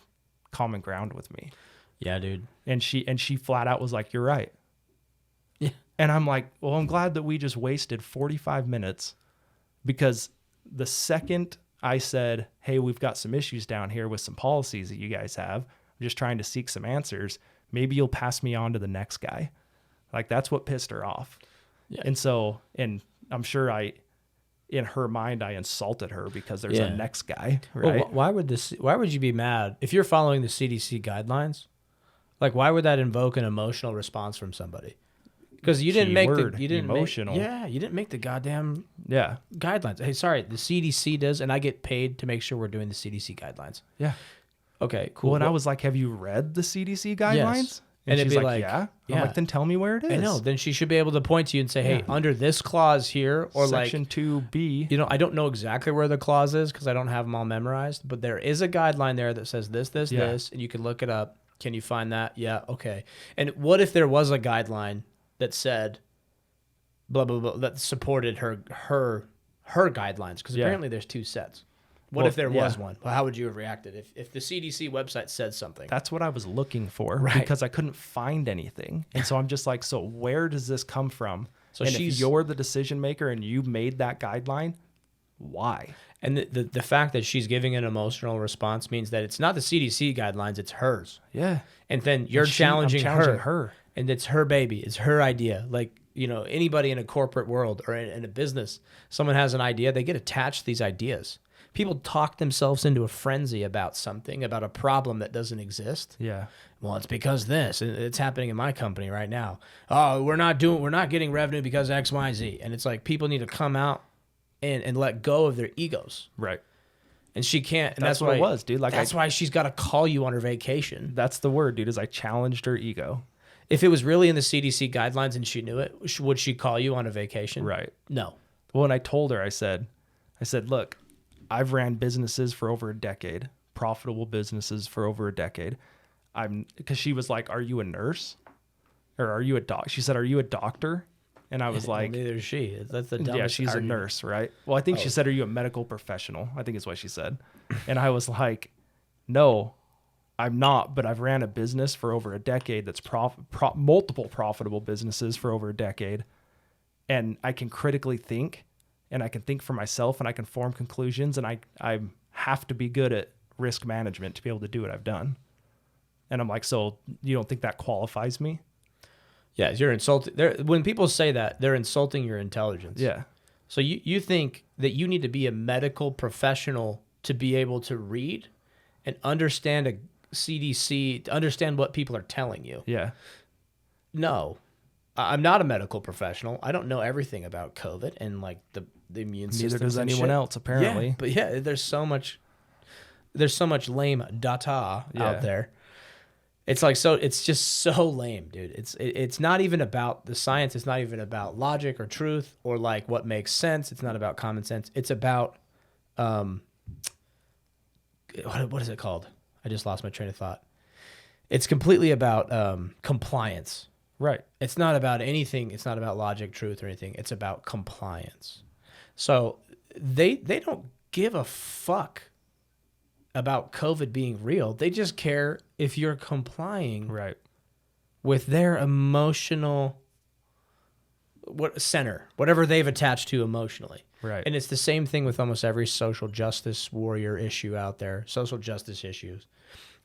common ground with me.
Yeah, dude.
And she flat out was like, you're right.
Yeah.
And I'm like, well, I'm glad that we just wasted 45 minutes, because the second I said, hey, we've got some issues down here with some policies that you guys have, I'm just trying to seek some answers, maybe you'll pass me on to the next guy. Like, that's what pissed her off. Yeah. And I'm sure in her mind, I insulted her because there's a next guy, right?
Well, why would you be mad if you're following the CDC guidelines? Like, why would that invoke an emotional response from somebody? Because you didn't make
emotional.
You didn't make the goddamn guidelines. Hey, sorry, the CDC does, and I get paid to make sure we're doing the CDC guidelines.
Yeah.
Okay, cool.
Well, and I was like, have you read the CDC guidelines?
Yes.
And
she's
it'd be like, yeah. I'm like, then tell me where it is.
I know. Then she should be able to point to you and say, hey, under this clause here, or
Section 2B.
I don't know exactly where the clause is because I don't have them all memorized, but there is a guideline there that says this, this, and you can look it up. Can you find that? Yeah, okay. And what if there was a guideline that said blah, blah, blah, that supported her guidelines? Because apparently there's two sets. What if there was one? Well, how would you have reacted if the CDC website said something?
That's what I was looking for, because I couldn't find anything. And so I'm just like, so where does this come from? So if you're the decision maker and you made that guideline, why?
And the fact that she's giving an emotional response means that it's not the CDC guidelines, it's hers.
Yeah.
And then you're challenging her. And it's her baby. It's her idea. Like, anybody in a corporate world or in a business, someone has an idea, they get attached to these ideas. People talk themselves into a frenzy about something, about a problem that doesn't exist.
Yeah.
Well, it's because this. It's happening in my company right now. Oh, we're not getting revenue because X, Y, Z. And it's like people need to come out and let go of their egos.
Right.
And she can't. And
that's what it was, dude. Like,
that's why she's got to call you on her vacation.
That's the word, dude, is I challenged her ego.
If it was really in the CDC guidelines and she knew it, would she call you on a vacation?
Right.
No.
Well, and I told her, I said, look, I've ran businesses for over a decade, profitable businesses for over a decade. Because she was like, are you a nurse? Or are you a doc? She said, are you a doctor? And I was like,
neither is she. That's the dumbest.
Yeah, she's argument. A nurse, right? Well, I think she said, are you a medical professional? I think is what she said. And I was like, no, I'm not, but I've ran a business for over a decade that's multiple profitable businesses for over a decade. And I can critically think, and I can think for myself, and I can form conclusions, and I have to be good at risk management to be able to do what I've done. And I'm like, so you don't think that qualifies me?
Yeah, you're insulting. When people say that, they're insulting your intelligence.
Yeah.
So you think that you need to be a medical professional to be able to read and understand a CDC, to understand what people are telling you.
Yeah.
No, I'm not a medical professional. I don't know everything about COVID and like the immune system.
Neither does anyone else, apparently.
Yeah, but yeah, there's so much lame data out there. It's like, so it's just so lame, dude. It's not even about the science. It's not even about logic or truth or like what makes sense. It's not about common sense. It's about what is it called? I just lost my train of thought. It's completely about compliance.
Right.
It's not about anything. It's not about logic, truth, or anything. It's about compliance. So they don't give a fuck about COVID being real. They just care if you're complying with their emotional whatever they've attached to emotionally.
Right.
And it's the same thing with almost every social justice warrior issue out there, social justice issues.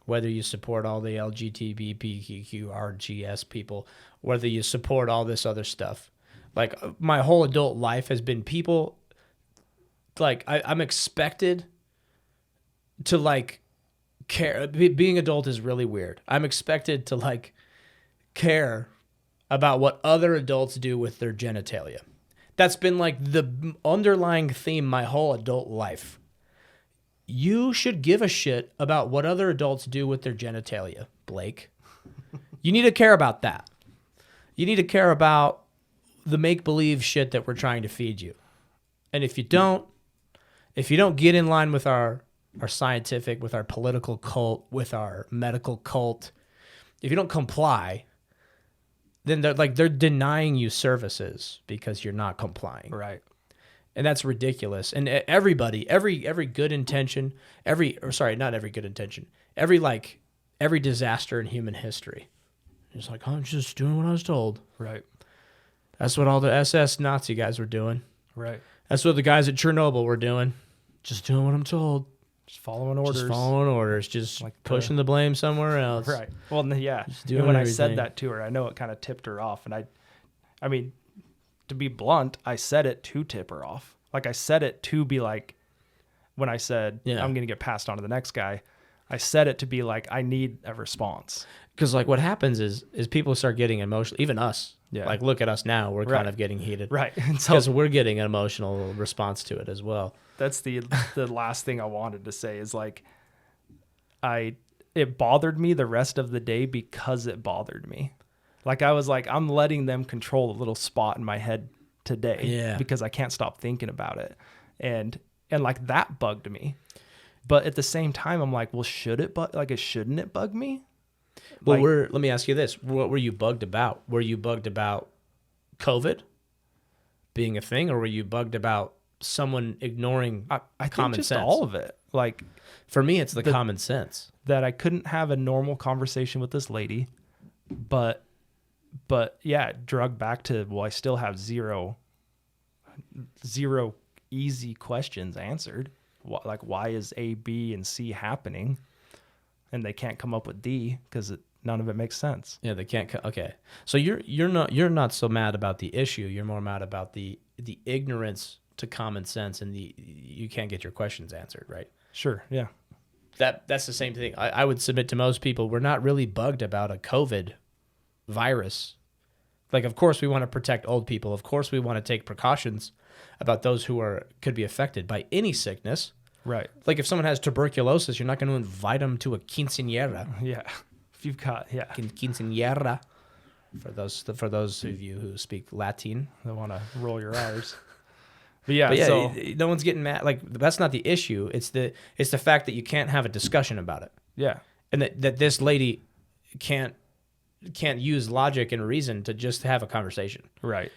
Whether you support all the LGBTQRGS people, whether you support all this other stuff. Like, my whole adult life has been people, like, I'm expected to, like, care. Being adult is really weird. I'm expected to, like, care about what other adults do with their genitalia. That's been, like, the underlying theme my whole adult life. You should give a shit about what other adults do with their genitalia, Blake. You need to care about that. You need to care about the make-believe shit that we're trying to feed you. And if you don't get in line with our our scientific, with our political cult, with our medical cult, if you don't comply, then they're denying you services because you're not complying.
Right.
And that's ridiculous. And everybody, every good intention, every disaster in human history, it's like, I'm just doing what I was told.
Right.
That's what all the SS Nazi guys were doing.
Right.
That's what the guys at Chernobyl were doing. Just doing what I'm told.
Just following orders.
Just following orders. Just like pushing the blame somewhere else.
Right. Well, yeah.
Doing
when
everything.
I said that to her, I know it kind of tipped her off. And I mean, to be blunt, I said it to tip her off. Like, I said it to be like, when I said, I'm going to get passed on to the next guy, I said it to be like, I need a response.
Because like what happens is people start getting emotional, even us.
Yeah.
Like, look at us now. We're kind of getting heated.
Right.
Because we're getting an emotional response to it as well.
That's the last thing I wanted to say is like, it bothered me the rest of the day because it bothered me. Like, I was like, I'm letting them control a little spot in my head today because I can't stop thinking about it. And like, that bugged me. But at the same time, I'm like, well, shouldn't it bug me?
Well, let me ask you this. What were you bugged about? Were you bugged about COVID being a thing, or were you bugged about someone ignoring
I
common
think just
sense?
all of it. Like,
for me, it's the common sense.
That I couldn't have a normal conversation with this lady, but yeah, drug back to, well, I still have zero easy questions answered. Like, why is A, B, and C happening? And they can't come up with D because none of it makes sense.
Yeah, they can't. Okay, so you're not so mad about the issue. You're more mad about the ignorance to common sense, and you can't get your questions answered, right?
Sure. Yeah.
That's the same thing. I would submit to most people, we're not really bugged about a COVID virus. Like, of course, we want to protect old people. Of course, we want to take precautions about those who could be affected by any sickness.
Right.
Like, if someone has tuberculosis, you're not going to invite them to a quinceañera.
Yeah. If you've got,
Quinceañera. For those of you who speak Latin.
They want to roll your R's.
But yeah, so no one's getting mad. Like, that's not the issue. It's the fact that you can't have a discussion about it.
Yeah.
And that this lady can't use logic and reason to just have a conversation.
Right.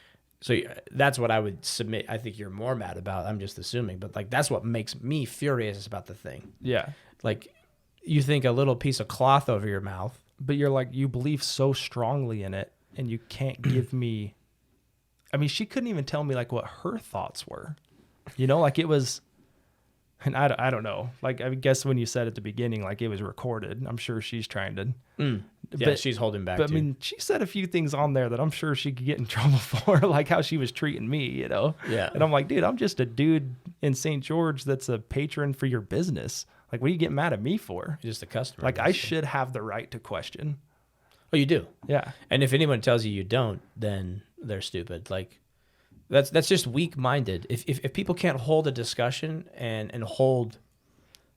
So that's what I would submit. I think you're more mad about. I'm just assuming, but like, that's what makes me furious about the thing.
Yeah.
Like, you think a little piece of cloth over your mouth,
but you're like, you believe so strongly in it, and you can't give me. I mean, she couldn't even tell me like what her thoughts were. You know, like, it was. And I don't know. Like, I guess when you said at the beginning, like, it was recorded, I'm sure she's trying to.
Yeah, but she's holding back.
But I mean, she said a few things on there that I'm sure she could get in trouble for, like how she was treating me, you know?
Yeah.
And I'm like, dude, I'm just a dude in St. George that's a patron for your business. Like, what are you getting mad at me for?
You're just a customer.
Like, I should have the right to question.
Oh, you do?
Yeah.
And if anyone tells you don't, then they're stupid. Like, that's just weak-minded. If people can't hold a discussion and hold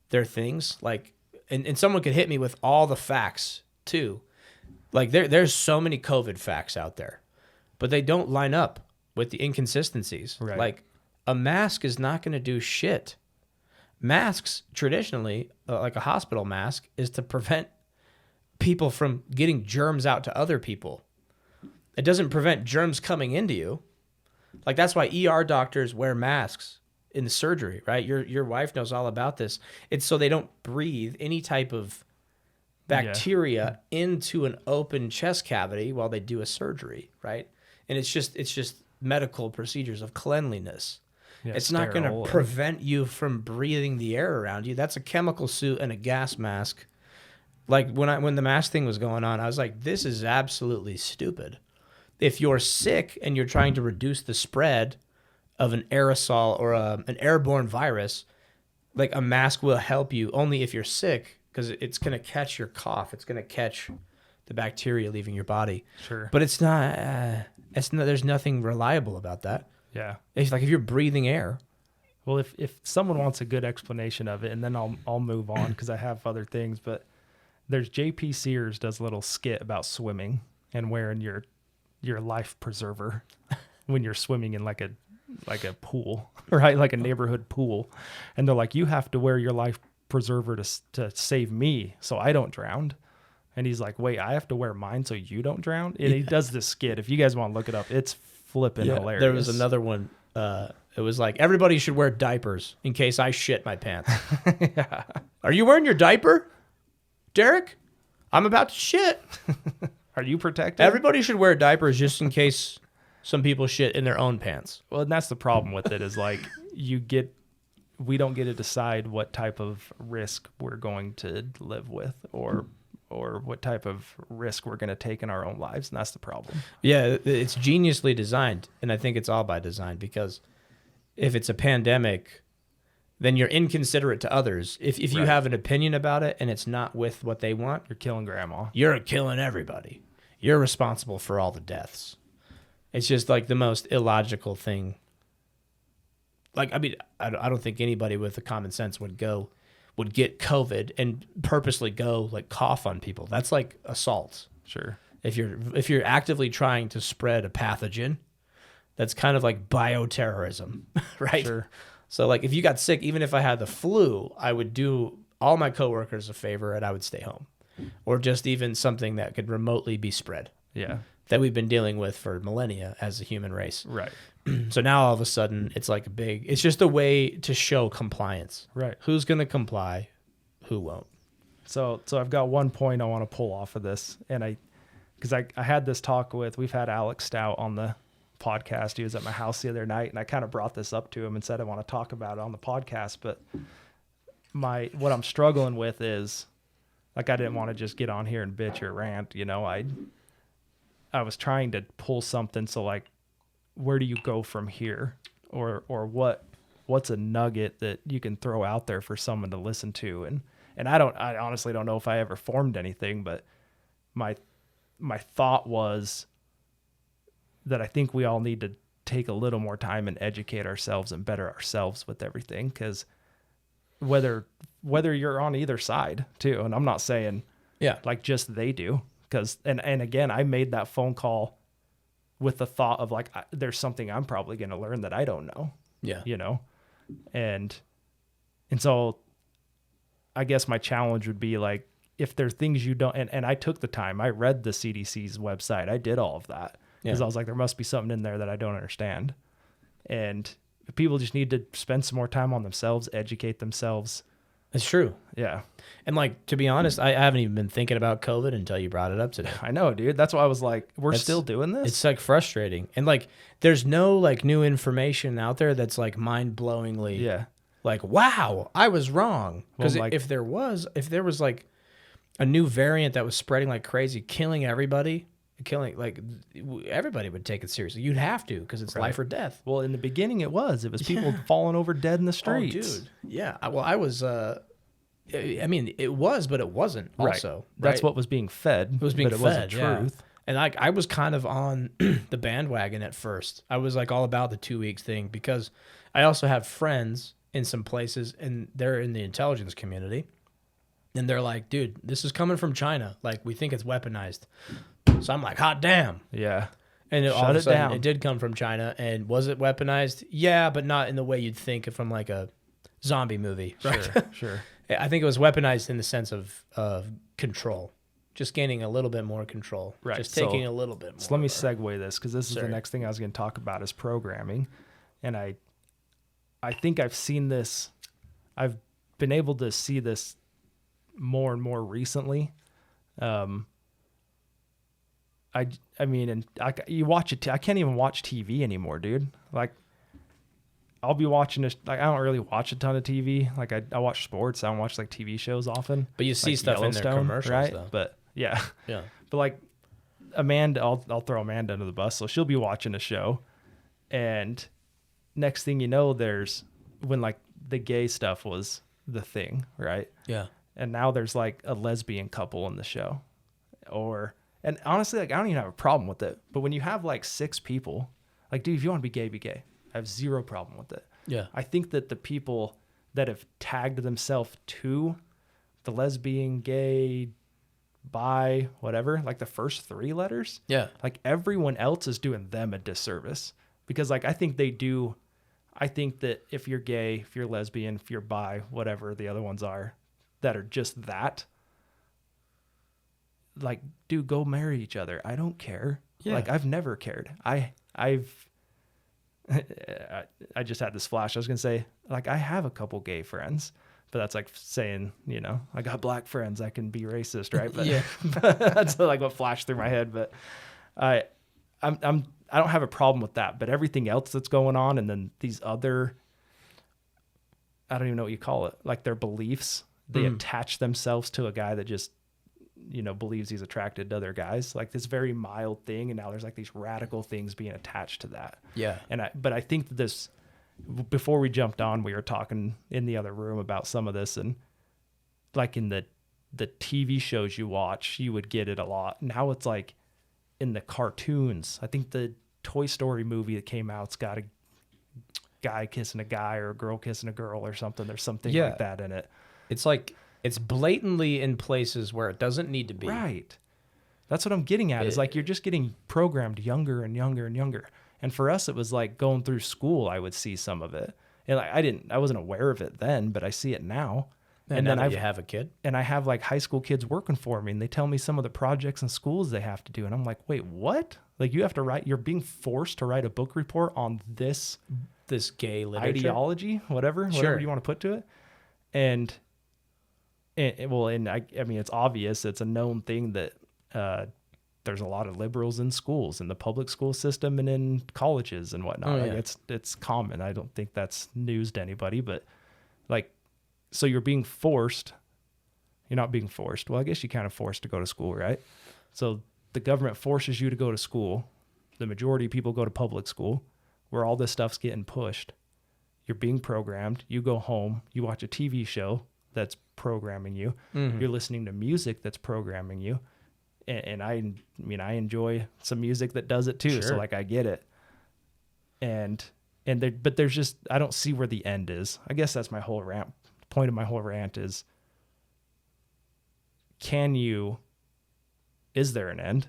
their things, like, and someone could hit me with all the facts too. Like, there's so many COVID facts out there, but they don't line up with the inconsistencies.
Right.
Like, a mask is not going to do shit. Masks, traditionally, like a hospital mask, is to prevent people from getting germs out to other people. It doesn't prevent germs coming into you. Like, that's why ER doctors wear masks in the surgery, right? Your wife knows all about this. It's so they don't breathe any type of bacteria into an open chest cavity while they do a surgery, right? And it's just medical procedures of cleanliness. Yeah, it's not going to prevent you from breathing the air around you. That's a chemical suit and a gas mask. Like, when the mask thing was going on, I was like, this is absolutely stupid. If you're sick and you're trying to reduce the spread of an aerosol or an airborne virus, like, a mask will help you only if you're sick, because it's going to catch your cough. It's going to catch the bacteria leaving your body.
Sure.
But it's not, there's nothing reliable about that.
Yeah.
It's like if you're breathing air.
Well, if someone wants a good explanation of it, and then I'll move on because I have other things, but there's JP Sears does a little skit about swimming and wearing your life preserver when you're swimming in like a pool, right? Like a neighborhood pool. And they're like, you have to wear your life preserver to save me so I don't drown. And he's like, wait, I have to wear mine so you don't drown? And he does this skit. If you guys want to look it up, it's flipping hilarious.
There was another one. It was like, everybody should wear diapers in case I shit my pants.
Yeah.
Are you wearing your diaper, Derek? I'm about to shit.
Are you protected?
Everybody should wear diapers just in case some people shit in their own pants.
Well, and that's the problem with it is like we don't get to decide what type of risk we're going to live with or what type of risk we're going to take in our own lives. And that's the problem.
Yeah, it's geniusly designed. And I think it's all by design, because if it's a pandemic, then you're inconsiderate to others. If you
Right.
have an opinion about it and it's not with what they want,
You're killing grandma.
you're killing everybody. You're responsible for all the deaths. It's just like the most illogical thing. Like, I mean, I don't think anybody with a common sense would get COVID and purposely go like cough on people. That's like assault.
Sure.
If you're actively trying to spread a pathogen, that's kind of like bioterrorism, right?
Sure.
So like if you got sick, even if I had the flu, I would do all my coworkers a favor and I would stay home. Or just even something that could remotely be spread
Yeah.
that we've been dealing with for millennia as a human race.
Right.
So now all of a sudden it's like it's just a way to show compliance.
Right.
Who's going to comply? Who won't?
So I've got one point I want to pull off of this. And because I had this talk we've had Alex Stout on the podcast. He was at my house the other night and I kind of brought this up to him and said, I want to talk about it on the podcast. But what I'm struggling with is, like, I didn't want to just get on here and bitch or rant. You know, I was trying to pull something. So like, where do you go from here? Or what's a nugget that you can throw out there for someone to listen to? And I honestly don't know if I ever formed anything, but my thought was that I think we all need to take a little more time and educate ourselves and better ourselves with everything. Cause whether you're on either side too, and I'm not saying like just they do, cause, and again, I made that phone call with the thought of like, there's something I'm probably going to learn that I don't know.
Yeah.
You know? And so I guess my challenge would be like, if there are things you don't, and I took the time, I read the CDC's website. I did all of that because I was like, there must be something in there that I don't understand. And people just need to spend some more time on themselves, educate themselves.
It's true.
Yeah.
And like, to be honest, I haven't even been thinking about COVID until you brought it up today.
I know, dude. That's why I was like, we're still doing this?
It's like frustrating. And like, there's no like new information out there that's like mind-blowingly like, wow, I was wrong. Because if there was like a new variant that was spreading like crazy, killing everybody, like everybody would take it seriously. You'd have to, because it's life or death.
Well, in the beginning it was people falling over dead in the streets.
Oh, dude. Yeah. Well, I was, I mean, it was, but it wasn't also.
That's what was being fed.
It was being
but
fed,
it wasn't truth.
And like, I was kind of on the bandwagon at first. I was like all about the 2 weeks thing, because I also have friends in some places and they're in the intelligence community. And they're like, dude, this is coming from China. Like, we think it's weaponized. So I'm like, hot damn.
Yeah.
And all
Shut
of a
it
sudden,
down.
it did come from China. And was it weaponized? Yeah, but not in the way you'd think from like a zombie movie. Right?
Sure.
I think it was weaponized in the sense of control. Just gaining a little bit more control.
Right.
Just taking a little bit more.
So let me segue this, because this is the next thing I was going to talk about is programming. And I think I've seen this. I've been able to see this more and more recently. I mean, and you watch it. I can't even watch TV anymore, dude. Like, I'll be watching this. Like, I don't really watch a ton of TV. Like, I watch sports. I don't watch like TV shows often.
But you see
like
stuff in their commercials,
right?
though.
But yeah.
Yeah.
But like Amanda, I'll throw Amanda under the bus. So she'll be watching a show, and next thing you know, there's when like the gay stuff was the thing, right?
Yeah.
And now there's like a lesbian couple in the show, and honestly, like, I don't even have a problem with it. But when you have like 6 people, like, dude, if you want to be gay, be gay. I have zero problem with it.
Yeah.
I think that the people that have tagged themselves to the lesbian, gay, bi, whatever, like the first 3 letters, like everyone else is doing them a disservice, because like I think that if you're gay, if you're lesbian, if you're bi, whatever the other ones are, that are just that, like, dude, go marry each other. I don't care.
Yeah.
Like, I've never cared. I just had this flash. I was going to say, like, I have a couple gay friends, but that's like saying, you know, I got black friends. I can be racist, right? But,
Yeah.
but that's like what flashed through my head. But I don't have a problem with that. But everything else that's going on, and then these other, I don't even know what you call it, like their beliefs, they attach themselves to a guy that just, you know, believes he's attracted to other guys, like this very mild thing. And now there's like these radical things being attached to that.
Yeah.
But I think that this, before we jumped on, we were talking in the other room about some of this, and like in the TV shows you watch, you would get it a lot. Now it's like in the cartoons. I think the Toy Story movie that came out's got a guy kissing a guy or a girl kissing a girl or something. There's something like that in it.
It's like, it's blatantly in places where it doesn't need to be.
Right. That's what I'm getting at. Is like you're just getting programmed younger and younger and younger. And for us, it was like going through school, I would see some of it. And I wasn't aware of it then, but I see it now.
And then you have a kid.
And I have like high school kids working for me, and they tell me some of the projects and schools they have to do. And I'm like, wait, what? Like you have to you're being forced to write a book report on this
gay literature
ideology, whatever you want to put to it. And I mean, it's obvious, it's a known thing that there's a lot of liberals in schools, in the public school system and in colleges and whatnot. Like it's common. I don't think that's news to anybody, but like, so you're being forced. You're not being forced. Well, I guess you're kind of forced to go to school, right? So the government forces you to go to school. The majority of people go to public school where all this stuff's getting pushed. You're being programmed. You go home, you watch a TV show that's programming you. You're listening to music that's programming you. And I mean, I enjoy some music that does it too. Sure. So like, I get it. But there's just, I don't see where the end is. I guess that's my whole rant. Point of my whole rant is, is there an end?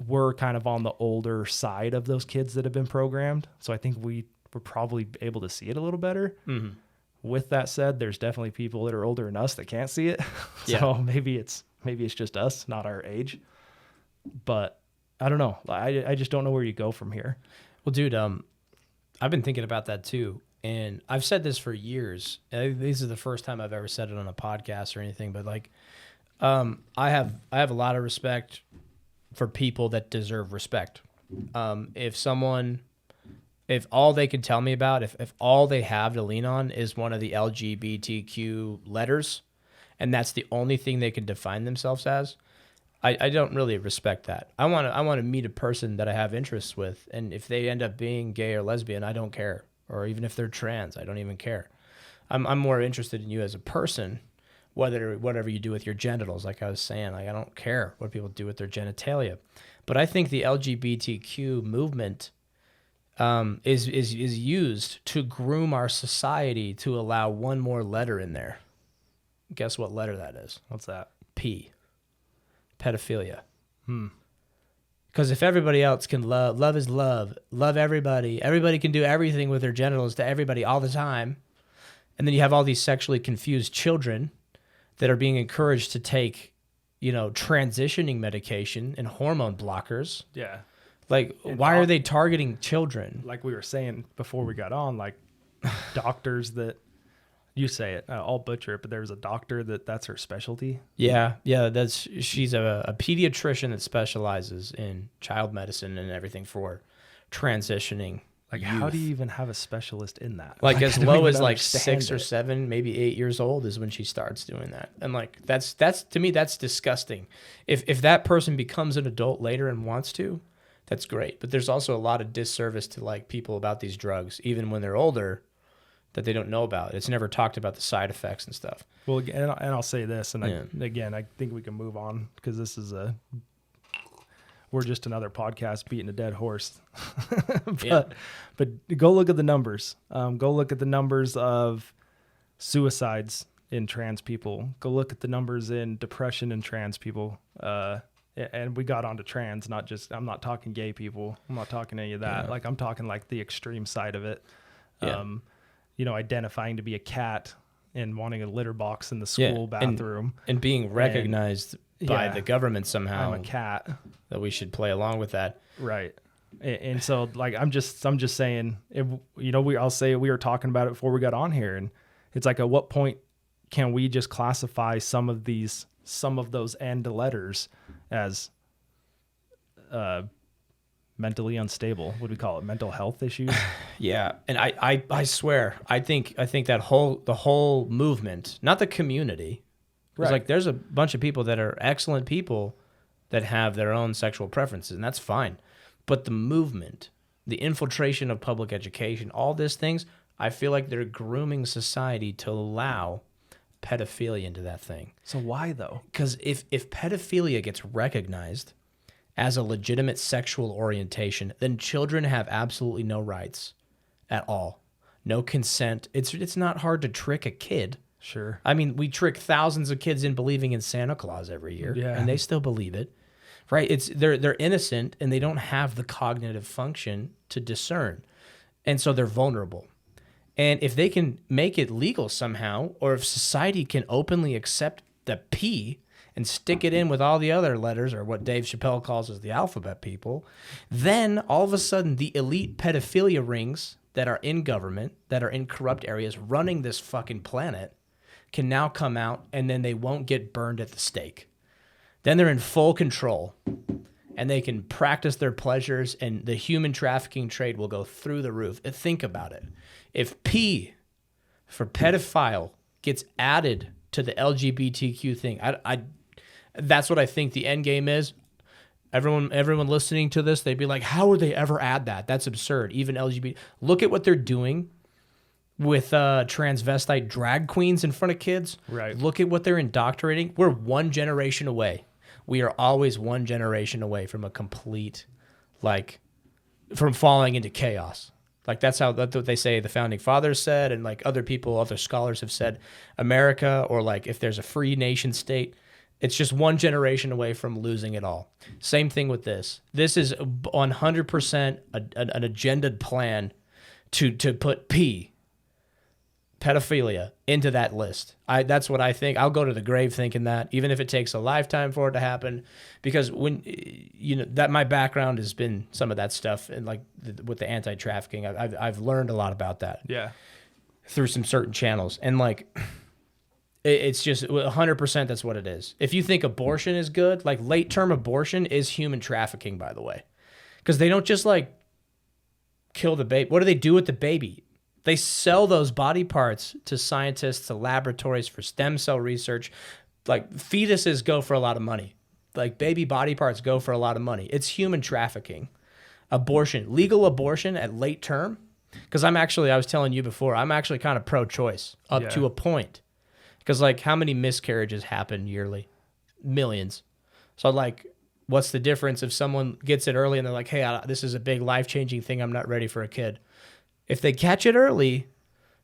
We're kind of on the older side of those kids that have been programmed. So I think we're probably able to see it a little better. With that said, there's definitely people that are older than us that can't see it. So maybe it's just us, not our age. But I don't know. I just don't know where you go from here.
Well, dude, I've been thinking about that too. And I've said this for years. This is the first time I've ever said it on a podcast or anything, but like, I have a lot of respect for people that deserve respect. If all they can tell me about, if all they have to lean on is one of the LGBTQ letters, and that's the only thing they can define themselves as, I don't really respect that. I want to meet a person that I have interests with, and if they end up being gay or lesbian, I don't care. Or even if they're trans, I don't even care. I'm more interested in you as a person, whatever you do with your genitals. Like I was saying, like I don't care what people do with their genitalia. But I think the LGBTQ movement is used to groom our society to allow one more letter in there. Guess what letter that is?
What's that?
P. Pedophilia. Because if everybody else can love is love everybody can do everything with their genitals to everybody all the time, and then you have all these sexually confused children that are being encouraged to take, you know, transitioning medication and hormone blockers.
Yeah.
Like, why are they targeting children?
Like we were saying before we got on, like doctors that, you say it, I'll butcher it, but there's a doctor that's her specialty.
Yeah. She's a pediatrician that specializes in child medicine and everything for transitioning.
Like,
youth.
how do you even have a specialist in that?
Like as low as like 6 or 7, maybe 8 years old is when she starts doing that. And like, that's to me, that's disgusting. If that person becomes an adult later and wants to, that's great. But there's also a lot of disservice to like people about these drugs, even when they're older, that they don't know about. It's never talked about the side effects and stuff.
Well, and I'll say this, and I think we can move on because we're just another podcast beating a dead horse. But go look at the numbers. Go look at the numbers of suicides in trans people. Go look at the numbers in depression in trans people. And we got onto trans, I'm not talking gay people. I'm not talking any of that.
Yeah.
Like I'm talking like the extreme side of it.
Yeah.
Identifying to be a cat and wanting a litter box in the school bathroom.
And being recognized by the government somehow.
I'm a cat.
That we should play along with that.
Right. And so like, I'm just saying, I'll say we were talking about it before we got on here, and it's like, at what point can we just classify some of those end letters as mentally unstable? What do we call it? Mental health issues?
Yeah. And I swear, I think that the whole movement, not the community, because like there's a bunch of people that are excellent people that have their own sexual preferences, and that's fine. But the movement, the infiltration of public education, all these things, I feel like they're grooming society to allow pedophilia into that thing.
So why though?
Because if pedophilia gets recognized as a legitimate sexual orientation, then children have absolutely no rights at all. No consent. It's not hard to trick a kid.
Sure.
I mean, we trick thousands of kids in believing in Santa Claus every year, and they still believe it. Right? They're innocent, and they don't have the cognitive function to discern. And so they're vulnerable. And if they can make it legal somehow, or if society can openly accept the P and stick it in with all the other letters, or what Dave Chappelle calls as the alphabet people, then all of a sudden the elite pedophilia rings that are in government, that are in corrupt areas running this fucking planet, can now come out, and then they won't get burned at the stake. Then they're in full control, and they can practice their pleasures, and the human trafficking trade will go through the roof. And think about it. If P for pedophile gets added to the LGBTQ thing, that's what I think the end game is. Everyone listening to this, they'd be like, how would they ever add that? That's absurd. Even LGBT. Look at what they're doing with transvestite drag queens in front of kids.
Right.
Look at what they're indoctrinating. We're one generation away. We are always one generation away from a complete, from falling into chaos. Like that's what they say the founding fathers said, and like other scholars have said, America, or like if there's a free nation state, it's just one generation away from losing it all. Same thing with this. This is 100% an agendaed plan to put pedophilia into that list. That's what I think. I'll go to the grave thinking that, even if it takes a lifetime for it to happen, because when that my background has been some of that stuff, and like with the anti-trafficking, I've learned a lot about that.
Yeah.
Through some certain channels, and like it's just 100% that's what it is. If you think abortion is good, like late term abortion is human trafficking, by the way, because they don't just like kill the baby. What do they do with the baby? They sell those body parts to scientists, to laboratories for stem cell research. Like fetuses go for a lot of money. Like baby body parts go for a lot of money. It's human trafficking. Abortion, legal abortion at late term. Because I was telling you before, I'm actually kind of pro-choice up to a point. Because like how many miscarriages happen yearly? Millions. So like, what's the difference if someone gets it early and they're like, hey, this is a big life-changing thing. I'm not ready for a kid. If they catch it early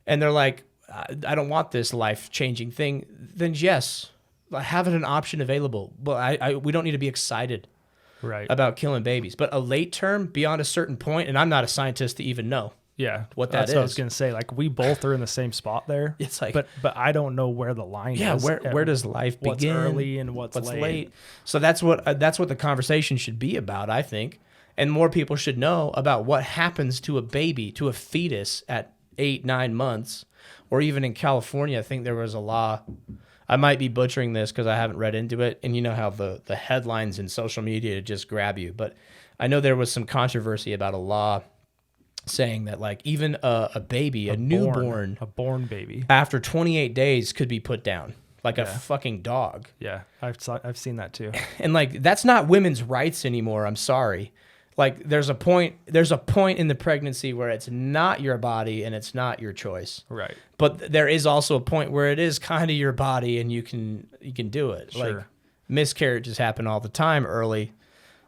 and they're like, I don't want this life-changing thing, then yes, have it an option available. But we don't need to be excited about killing babies. But a late term, beyond a certain point, and I'm not a scientist to even know what that is.
What I was going to say. Like, we both are in the same spot there.
It's like,
but I don't know where the line is.
Yeah, where does life begin?
What's early and what's late.
So that's what the conversation should be about, I think. And more people should know about what happens to a baby, to a fetus at 8-9 months, or even in California. I think there was a law. I might be butchering this because I haven't read into it. And you know how the headlines in social media just grab you. But I know there was some controversy about a law saying that like even a baby, a newborn,
a born baby,
after 28 days could be put down. Like a fucking dog.
Yeah, I've seen that too.
And like that's not women's rights anymore. I'm sorry. Like there's a point in the pregnancy where it's not your body and it's not your choice.
Right.
But there is also a point where it is kind of your body and you can do it.
Sure.
Like miscarriages happen all the time early.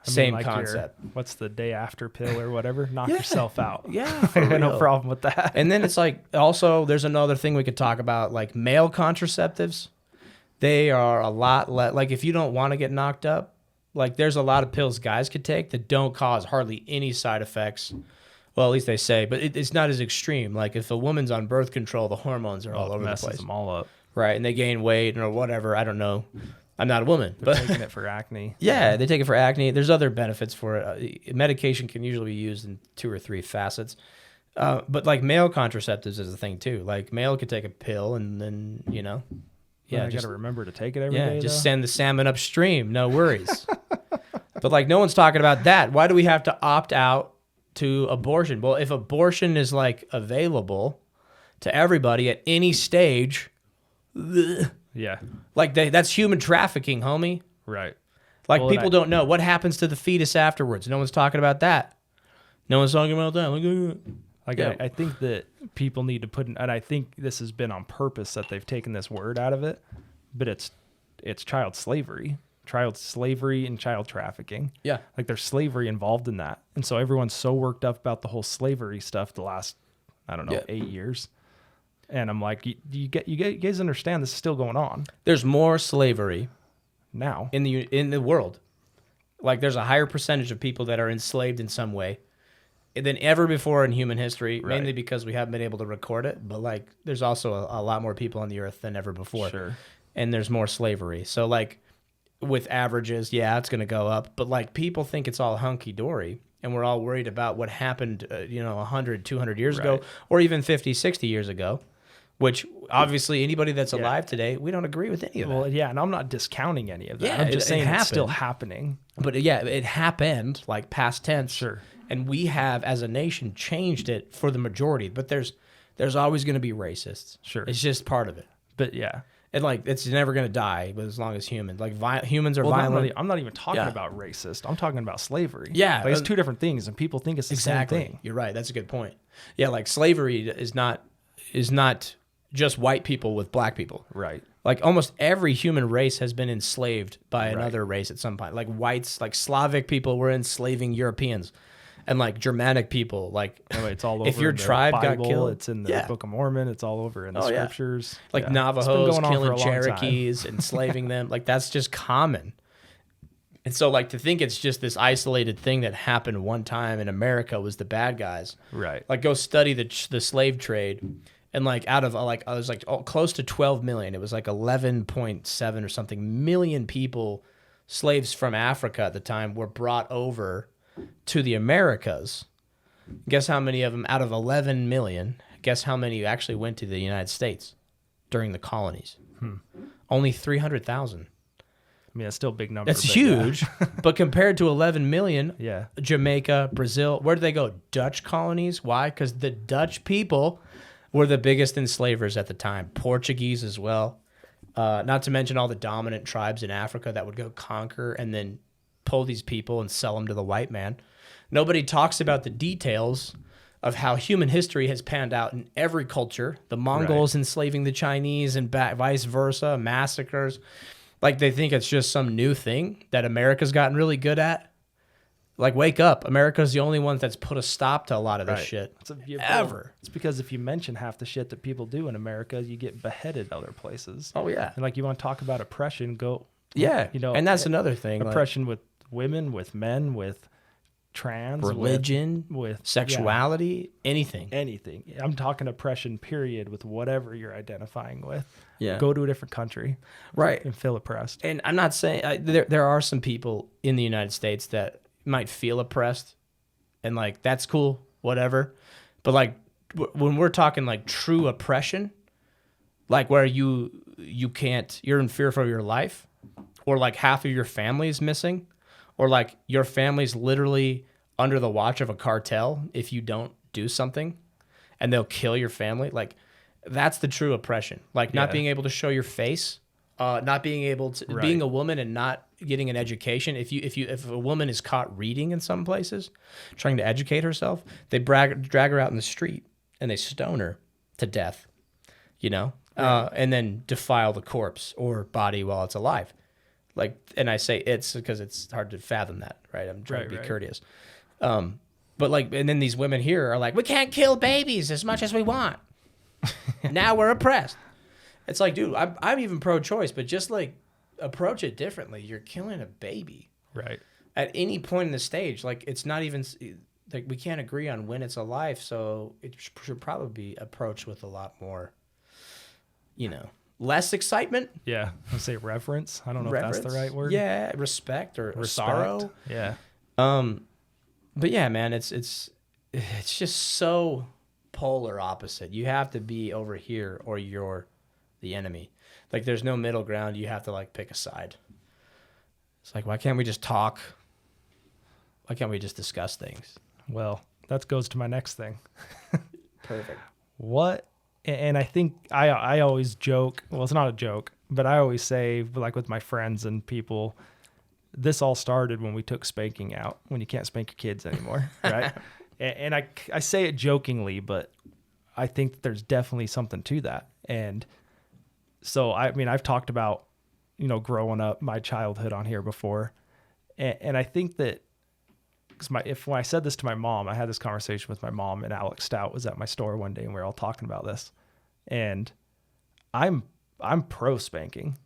Same concept.
What's the day after pill or whatever? Knock yourself out.
Yeah.
I have no problem with that.
And then it's like also there's another thing we could talk about, like male contraceptives. They are a lot less, like if you don't want to get knocked up, like there's a lot of pills guys could take that don't cause hardly any side effects Well, at least they say, but it's not as extreme. Like if a woman's on birth control, the hormones are all over the
messes
place.
them all up.
Right, and they gain weight or whatever. I don't know. I'm not a woman,
They're
but
taking it for acne.
yeah, they take it for acne. There's other benefits for it. Medication can usually be used in 2 or 3 facets. But like male contraceptives is a thing too. Like male could take a pill and then,
Yeah, I got to remember to take it every day.
just
though.
send the salmon upstream. No worries. But like no one's talking about that. Why do we have to opt out to abortion? Well, if abortion is like available to everybody at any stage,
Yeah,
like that's human trafficking, homie.
right.
Like
Well,
people don't know what happens to the fetus afterwards. No one's talking about that. No one's talking about that.
Like
Yeah.
I think that people need to put in, and I think this has been on purpose that they've taken this word out of it, but it's child slavery and child trafficking.
Yeah.
Like there's slavery involved in that. And so everyone's so worked up about the whole slavery stuff the last, I don't know,
Yeah.
8 years. And I'm like, you guys understand this is still going on
There's more slavery
now.
in the world. Like there's a higher percentage of people that are enslaved in some way than ever before in human history,
Right.
mainly because we haven't been able to record it. But like there's also a lot more people on the earth than ever before.
Sure.
And there's more slavery. So like with averages, yeah, it's going to go up. But like people think it's all hunky-dory. And we're all worried about what happened, 100, 200 years ago,
Right.
or even 50, 60 years ago, which obviously anybody that's
Yeah.
alive today, we don't agree with any of that.
Well, yeah, and I'm not discounting any of that.
Yeah,
I'm just
it
saying it's still
happened.
happening.
But yeah, it happened like past tense.
Sure.
And we have, as a nation, changed it for the majority. But there's always going to be racists.
Sure.
It's just part of it.
But yeah.
And like it's never going to die, but as long as humans, like humans are
Well,
violent.
I'm not even talking
Yeah.
about racist. I'm talking about slavery.
Yeah,
Like, it's two different things, and people think it's the
Exactly.
same thing.
You're right. That's a good point. Yeah, like slavery is not just white people with black people.
Right.
Like almost every human race has been enslaved by
Right.
another race at some point. Like whites, like Slavic people were enslaving Europeans, and like Germanic people. Like
It's all over.
if your
in the
tribe got
Bible,
killed,
it's in the
yeah.
Book of Mormon. It's all over in the
Oh, yeah.
scriptures.
like
Yeah. It's been
Navajos
going on for
killing
a long time.
Cherokees, enslaving them. Like that's just common. And so like to think it's just this isolated thing that happened one time in America was the bad guys.
Right.
Like go study the slave trade, and like out of like I was like close to 12 million. It was like 11.7 or something million people, slaves from Africa at the time, were brought over to the Americas. Guess how many of them out of 11 million? Guess how many actually went to the United States during the colonies? Only 300,000.
I mean, it's still a big number.
That's
but
huge, but compared to 11 million,
Yeah.
Jamaica, Brazil, where did they go? Dutch colonies. Why? Because the Dutch people were the biggest enslavers at the time. Portuguese as well. Not to mention all the dominant tribes in Africa that would go conquer and then pull these people and sell them to the white man. Nobody talks about the details of how human history has panned out in every culture. The Mongols enslaving the Chinese and vice versa, massacres. Like they think it's just some new thing that America's gotten really good at. Like, wake up. America's the only one that's put a stop to a lot of this
Right.
shit.
Well,
Ever.
It's because if you mention half the shit that people do in America, you get beheaded other places.
Oh, yeah.
And like you want to talk about oppression, go.
Yeah.
You know,
and that's another thing. Like
Oppression with women, with men, with trans,
religion,
with
sexuality, anything.
anything. I'm talking oppression, period, with whatever you're identifying with.
Yeah.
Go to a different country.
Right.
And feel oppressed.
And I'm not saying there are some people in the United States that might feel oppressed, and like that's cool, whatever. But like when we're talking like true oppression, like where you're in fear for your life, or like half of your family is missing, or like your family's literally under the watch of a cartel if you don't do something, and they'll kill your family. Like that's the true oppression. Like not
Yeah.
being able to show your face. Not being able to
Right.
being a woman and not getting an education. If a woman is caught reading in some places, trying to educate herself, they drag her out in the street and they stone her to death, and then defile the corpse or body while it's alive. Like, and I say it's because it's hard to fathom that, right? I'm trying to be
Right.
courteous. But like, and then these women here are like, we can't kill babies as much as we want. Now we're oppressed. It's like, dude, I'm even pro-choice, but just like approach it differently. You're killing a baby
Right.
at any point in the stage. Like it's not even like we can't agree on when it's a life, so it should probably be approached with a lot more, less excitement.
Yeah, I'll say reverence. I don't know if that's the right word.
Yeah, respect or
Respect.
sorrow.
Yeah.
But yeah, man, it's just so polar opposite. You have to be over here or you're the enemy. Like there's no middle ground. You have to like pick a side. It's like, why can't we just talk? Why can't we just discuss things?
Well, that goes to my next thing.
Perfect.
And I think I always joke, well, it's not a joke, but I always say, like with my friends and people, this all started when we took spanking out, when you can't spank your kids anymore, right? And I say it jokingly, but I think that there's definitely something to that. And so, I mean, I've talked about, growing up, my childhood on here before. And I think that, because when I said this to my mom, I had this conversation with my mom, and Alex Stout was at my store one day, and we were all talking about this. And I'm pro spanking,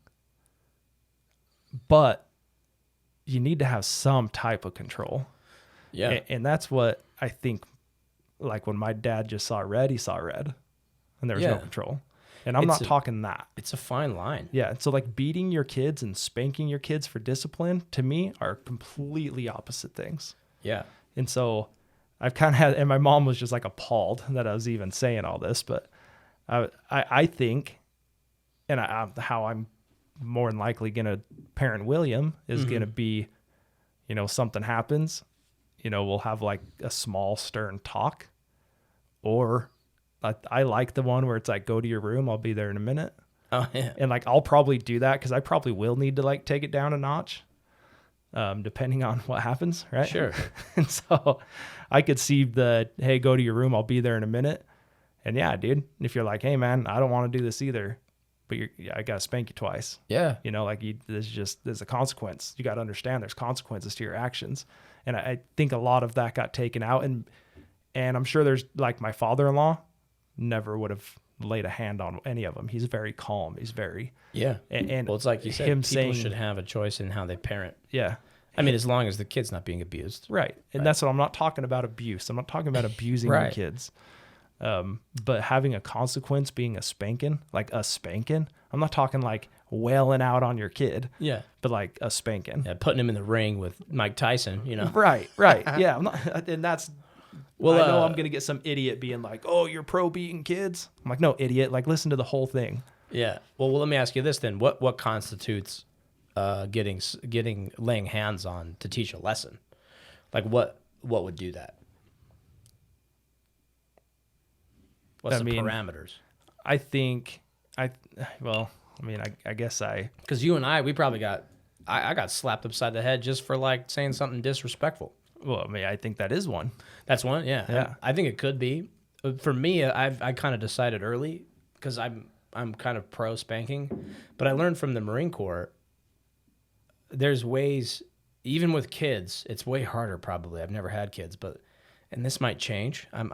but you need to have some type of control.
Yeah.
And that's what I think, like when my dad just saw red, he saw red, and there was no control. And I'm not talking that.
It's a fine line.
Yeah. And so like beating your kids and spanking your kids for discipline, to me, are completely opposite things.
Yeah.
And so I've kind of had, and my mom was just like appalled that I was even saying all this, but I think, and how I'm more than likely going to parent William is going to be, something happens, we'll have like a small stern talk, or I like the one where it's like, go to your room, I'll be there in a minute.
Oh yeah.
And like, I'll probably do that because I probably will need to like take it down a notch. Depending on what happens, right?
Sure.
And so I could see hey, go to your room, I'll be there in a minute. And yeah, dude, if you're like, hey man, I don't want to do this either, but I got to spank you twice.
Yeah.
There's a consequence. You got to understand there's consequences to your actions. And I think a lot of that got taken out. And I'm sure there's like my father-in-law never would have laid a hand on any of them. He's very calm. He's very, and
well, it's like you said, people should have a choice in how they parent.
Yeah.
I mean, as long as the kid's not being abused.
Right. And that's what I'm not talking about abuse. I'm not talking about abusing your kids. But having a consequence being a spanking, like a spanking, I'm not talking like wailing out on your kid.
Yeah.
But like a spanking.
Yeah, putting him in the ring with Mike Tyson,
Right. Yeah. I'm not, and that's, well, I know I'm going to get some idiot being like, oh, you're pro beating kids. I'm like, no, idiot. Like, listen to the whole thing.
Yeah. Well, let me ask you this then. What constitutes laying hands on to teach a lesson? Like what would do that? What's the parameters?
I think I guess
because you and I probably got slapped upside the head just for like saying something disrespectful.
Well, I mean, I think that is one.
That's one, yeah.
Yeah.
I think it could be. For me, I kind of decided early because I'm kind of pro spanking, but I learned from the Marine Corps. There's ways, even with kids, it's way harder. Probably, I've never had kids, and this might change. I'm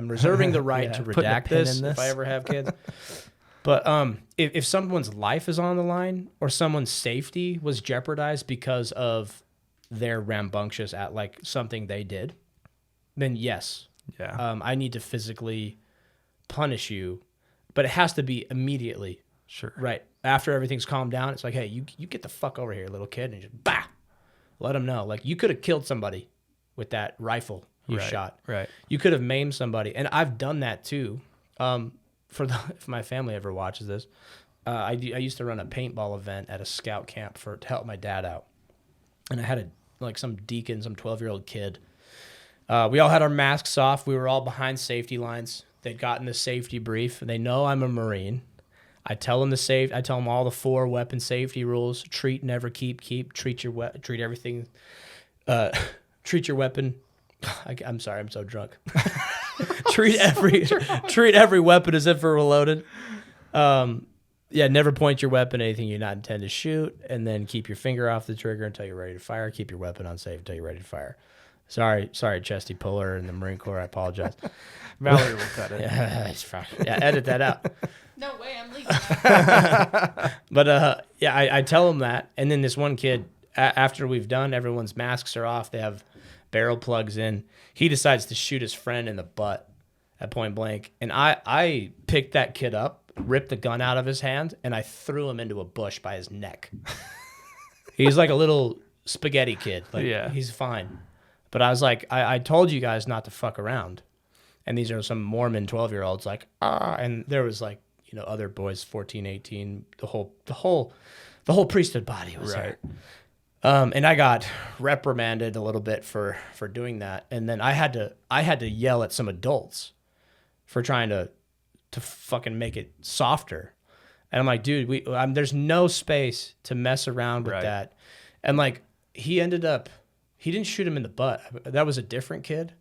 reserving the right to redact this if I ever have kids. But if someone's life is on the line or someone's safety was jeopardized because of their rambunctious at like something they did, then yes, I need to physically punish you, but it has to be immediately.
Sure.
Right. After everything's calmed down, it's like, hey, you get the fuck over here, little kid, and just let them know. Like you could have killed somebody with that rifle you shot.
Right.
You could have maimed somebody, and I've done that too. If my family ever watches this, I used to run a paintball event at a scout camp to help my dad out. And I had some deacon, some 12-year-old kid. We all had our masks off. We were all behind safety lines. They'd gotten the safety brief. They know I'm a Marine. I tell them all the 4 weapon safety rules: treat, never keep, treat everything, treat your weapon. I'm sorry, I'm so drunk. treat every weapon as if it were loaded. Never point your weapon at anything you're not intended to shoot, and then keep your finger off the trigger until you're ready to fire. Keep your weapon unsafe until you're ready to fire. Sorry, Chesty Puller in the Marine Corps. I apologize.
Mallory will cut it.
Edit that out.
No way, I'm leaving.
But I tell him that, and then this one kid after we've done, everyone's masks are off. They have barrel plugs in. He decides to shoot his friend in the butt at point blank. And I picked that kid up, ripped the gun out of his hand, and I threw him into a bush by his neck. He's like a little spaghetti kid. Like,
Yeah.
He's fine. But I was like, I told you guys not to fuck around. And these are some Mormon 12-year-olds like, and there was like, other boys, 14, 18, the whole priesthood body was there. And I got reprimanded a little bit for doing that. And then I had to yell at some adults for trying to fucking make it softer. And I'm like, dude, there's no space to mess around with that. And like, he didn't shoot him in the butt. That was a different kid.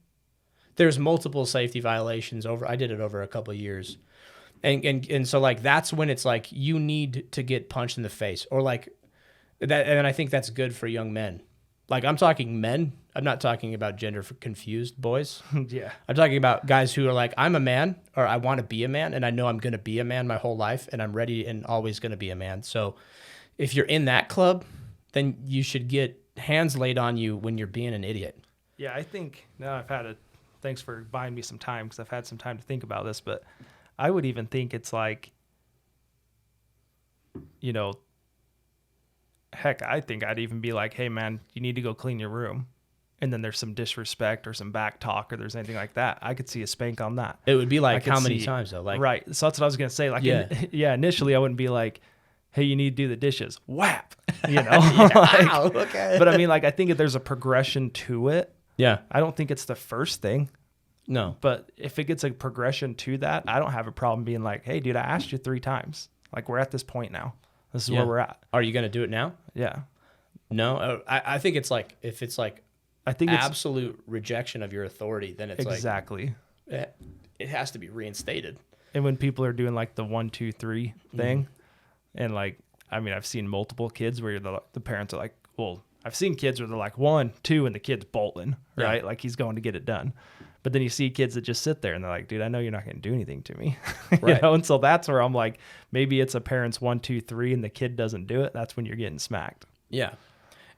There's multiple safety violations I did it over a couple of years. And so like, that's when it's like, you need to get punched in the face or like that. And I think that's good for young men. Like, I'm talking men. I'm not talking about gender confused boys.
Yeah.
I'm talking about guys who are like, I'm a man, or I want to be a man, and I know I'm going to be a man my whole life, and I'm ready and always going to be a man. So if you're in that club, then you should get hands laid on you when you're being an idiot.
Yeah, I think now thanks for buying me some time because I've had some time to think about this, but I would even think it's like, heck, I think I'd even be like, hey man, you need to go clean your room. And then there's some disrespect or some back talk or there's anything like that. I could see a spank on that.
It would be like, how many times though? Like,
right. So that's what I was going to say. Like, initially I wouldn't be like, hey, you need to do the dishes. Whap.
Okay.
But I mean, like, I think if there's a progression to it.
Yeah.
I don't think it's the first thing.
No.
But if it gets a progression to that, I don't have a problem being like, hey, dude, I asked you 3 times. Like, we're at this point now. This is where we're at.
Are you going to do it now?
Yeah.
No. I think it's like, if it's like,
I think it's
absolute rejection of your authority, then it's
exactly.
It has to be reinstated.
And when people are doing like the 1, 2, 3 thing, and like, I mean, I've seen multiple kids where the parents are like, well, I've seen kids where they're like 1, 2, and the kid's bolting, right? Like he's going to get it done. But then you see kids that just sit there and they're like, dude, I know you're not going to do anything to me.
Right.
And so that's where I'm like, maybe it's a parent's 1, 2, 3 and the kid doesn't do it. That's when you're getting smacked.
Yeah.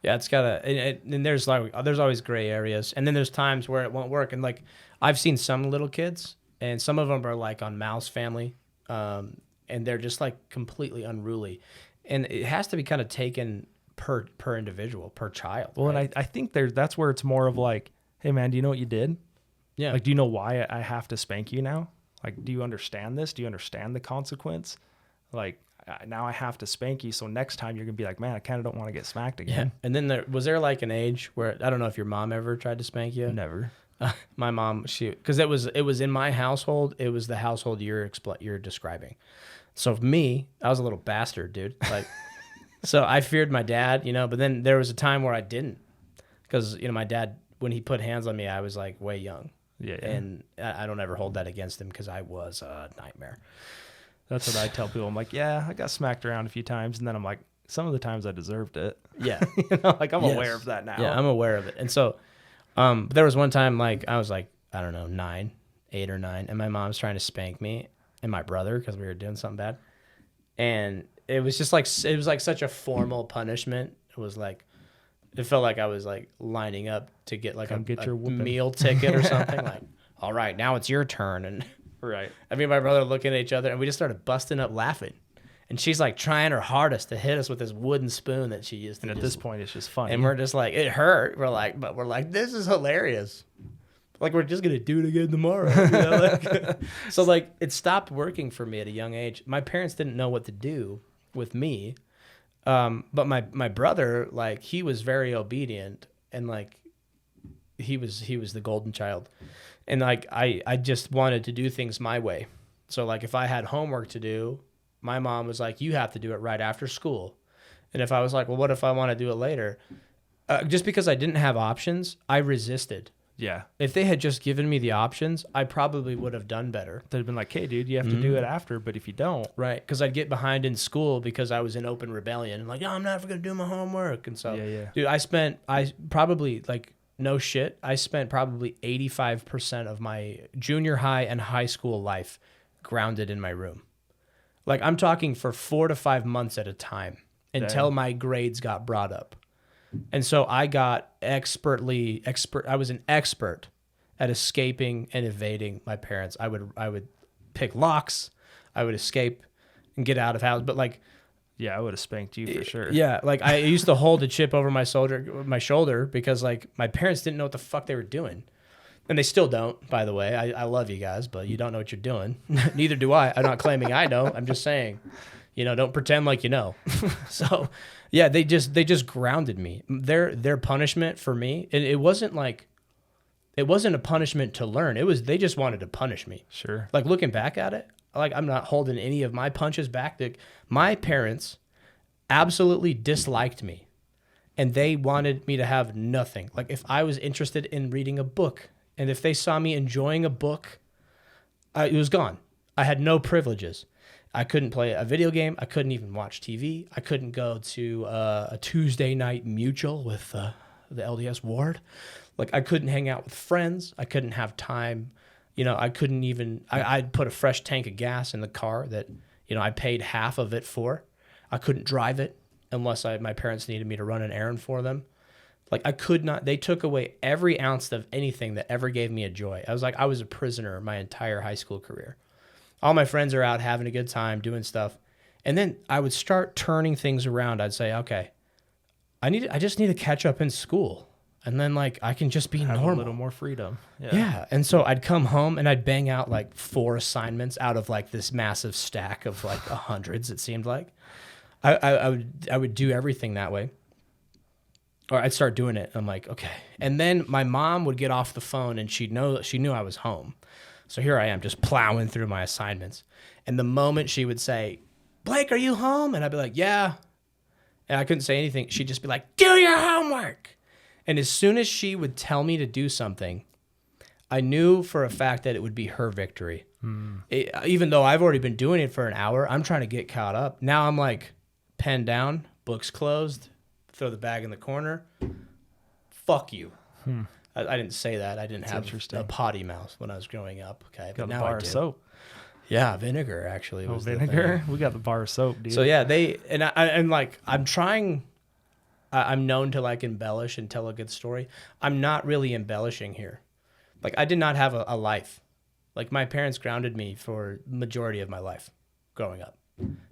Yeah, it's gotta, and there's always gray areas, and then there's times where it won't work. And like, I've seen some little kids, and some of them are like on Mouse Family, and they're just like completely unruly, and it has to be kind of taken per individual, per child.
Well,
right?
and I think that's where it's more of like, hey man, do you know what you did?
Yeah.
Like, do you know why I have to spank you now? Like, do you understand this? Do you understand the consequence? Like, now I have to spank you, so next time you're gonna be like, man, I kind of don't want to get smacked again.
Yeah. And then was there like an age where, I don't know if your mom ever tried to spank you?
Never.
My mom, because it was in my household, it was the household you're describing. So for me, I was a little bastard, dude. Like, so I feared my dad, but then there was a time where I didn't, because my dad, when he put hands on me, I was like way young.
Yeah.
And I don't ever hold that against him because I was a nightmare.
That's what I tell people. I'm like, yeah, I got smacked around a few times, and then I'm like, some of the times I deserved it.
Yeah.
Like I'm aware of that now.
Yeah, I'm aware of it. And so there was one time, like, I was like, I don't know, 8 or 9, and my mom's trying to spank me and my brother because we were doing something bad. And it was just like, it was like such a formal punishment. It was like, it felt like I was like lining up to get like a meal ticket or something. Like, all right, now it's your turn. And
right.
I mean, my brother looking at each other, and we just started busting up laughing. And she's like trying her hardest to hit us with this wooden spoon that she used.
And at this point, it's just funny.
And we're just like, it hurt. We're like, this is hilarious. Like, we're just gonna do it again tomorrow. So like, it stopped working for me at a young age. My parents didn't know what to do with me, but my brother, like, he was very obedient, and like, he was the golden child. And like, I just wanted to do things my way. So like, if I had homework to do, my mom was like, you have to do it right after school. And if I was like, well, what if I want to do it later? Just because I didn't have options, I resisted.
Yeah.
If they had just given me the options, I probably would have done better.
They'd been like, hey, dude, you have to do it after, but if you don't.
Right. Because I'd get behind in school because I was in open rebellion. I'm like, no, I'm not going to do my homework. And so, dude, I probably, like, no shit, I spent probably 85% of my junior high and high school life grounded in my room. Like, I'm talking for 4 to 5 months at a time until my grades got brought up. And so I got I was an expert at escaping and evading my parents. I would pick locks, I would escape and get out of house. But like,
Yeah, I would have spanked you for sure.
yeah, like I used to hold a chip over my shoulder because like my parents didn't know what the fuck they were doing. And they still don't, by the way. I love you guys, but you don't know what you're doing. Neither do I. I'm not claiming I know. I'm just saying, don't pretend like you know. So, yeah, they just grounded me. Their punishment for me, it wasn't a punishment to learn. They just wanted to punish me.
Sure.
Like looking back at it, like I'm not holding any of my punches back. My parents absolutely disliked me, and they wanted me to have nothing. Like if I was interested in reading a book, and if they saw me enjoying a book, it was gone. I had no privileges. I couldn't play a video game. I couldn't even watch TV. I couldn't go to a Tuesday night mutual with the LDS ward. Like I couldn't hang out with friends. I couldn't have time. I couldn't even, I'd put a fresh tank of gas in the car that, I paid half of it for. I couldn't drive it unless my parents needed me to run an errand for them. Like I could not, they took away every ounce of anything that ever gave me a joy. I was a prisoner my entire high school career. All my friends are out having a good time, doing stuff. And then I would start turning things around. I'd say, okay, I just need to catch up in school. And then like, I can just be
Have
normal.
a little more freedom.
Yeah. And so I'd come home and I'd bang out like 4 assignments out of like this massive stack of like hundreds, it seemed like. I would do everything that way. Or I'd start doing it. I'm like, okay. And then my mom would get off the phone and she knew I was home. So here I am just plowing through my assignments. And the moment she would say, Blake, are you home? And I'd be like, yeah. And I couldn't say anything. She'd just be like, do your homework. And as soon as she would tell me to do something, I knew for a fact that it would be her victory. Even though I've already been doing it for an hour, I'm trying to get caught up. Now I'm like, pen down, books closed, throw the bag in the corner. Fuck you. I didn't say that. I didn't have a potty mouth when I was growing up. Okay,
Got
but
the
now
bar
I
of
do.
soap.
Yeah, vinegar actually was the
vinegar?
thing.
We got the bar of soap, dude.
So yeah, I'm trying. I'm known to like embellish and tell a good story. I'm not really embellishing here. Like I did not have a life. Like my parents grounded me for majority of my life growing up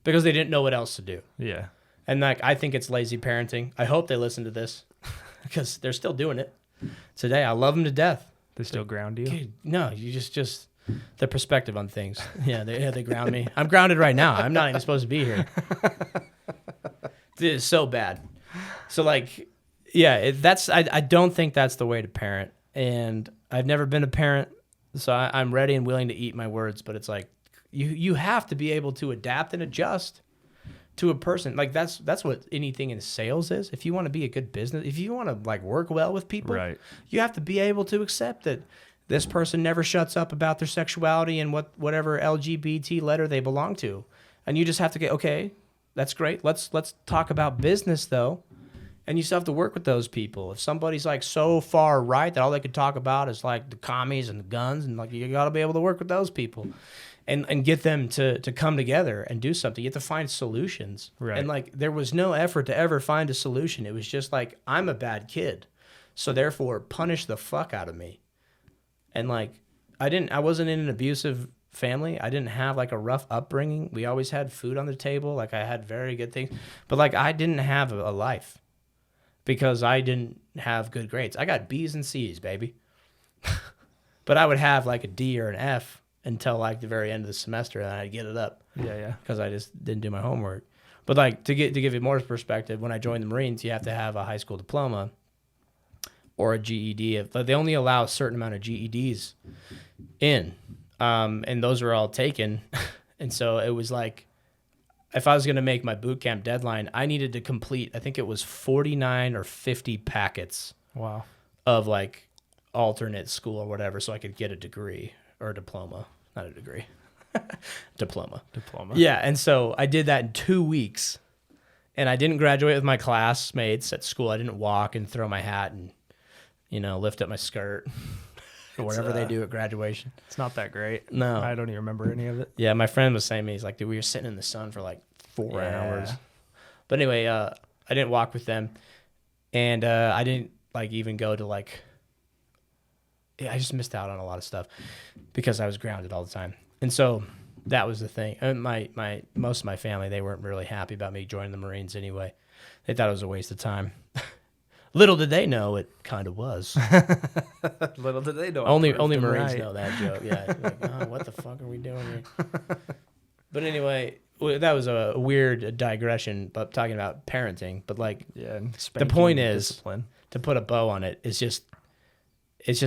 because they didn't know what else to do.
Yeah.
And like I think it's lazy parenting. I hope they listen to this because they're still doing it today. I love them to death.
They still ground you?
No, you just the perspective on things. Yeah, they ground me. I'm grounded right now. I'm not even supposed to be here. It's so bad. So like, yeah, I don't think that's the way to parent. And I've never been a parent, so I'm ready and willing to eat my words. But it's like you have to be able to adapt and adjust to a person. Like that's what anything in sales is. If you want to be a good business, if you want to like work well with people,
right,
you have to be able to accept that this person never shuts up about their sexuality and whatever LGBT letter they belong to. And you just have to get, okay, that's great. Let's talk about business though. And you still have to work with those people. If somebody's like so far right that all they could talk about is like the commies and the guns, and like you got to be able to work with those people and get them to come together and do something. You have to find solutions.
Right.
And like there was no effort to ever find a solution. It was just like, I'm a bad kid, so therefore punish the fuck out of me. And like I wasn't in an abusive family. I didn't have like a rough upbringing. We always had food on the table. Like I had very good things, but like I didn't have a life. Because I didn't have good grades. I got B's and C's, baby. But I would have like a D or an F until like the very end of the semester, and I'd get it up.
Yeah. Because
I just didn't do my homework. But like to give you more perspective, when I joined the Marines, you have to have a high school diploma or a GED. They only allow a certain amount of GEDs in, and those were all taken. And so it was like, if I was going to make my boot camp deadline, I needed to complete, I think it was 49 or 50 packets.
Wow.
Of like alternate school or whatever, so I could get a degree or a diploma. Not a degree. Diploma. Yeah, and so I did that in 2 weeks. And I didn't graduate with my classmates at school. I didn't walk and throw my hat and, lift up my skirt. Or whatever they do at graduation.
It's not that great.
No.
I don't even remember any of it.
Yeah, my friend was saying to me, he's like, dude, we were sitting in the sun for like 4 hours. But anyway, I didn't walk with them. And I didn't like even go to like, yeah, I just missed out on a lot of stuff because I was grounded all the time. And so that was the thing. And most of my family, they weren't really happy about me joining the Marines anyway. They thought it was a waste of time. Little did they know it kind of was.
Little did they know.
Only Marines know that joke. Yeah. Like, oh, what the fuck are we doing here? But anyway, that was a weird digression, but talking about parenting. But like,
yeah,
the point is
discipline.
To put a bow on it. It's just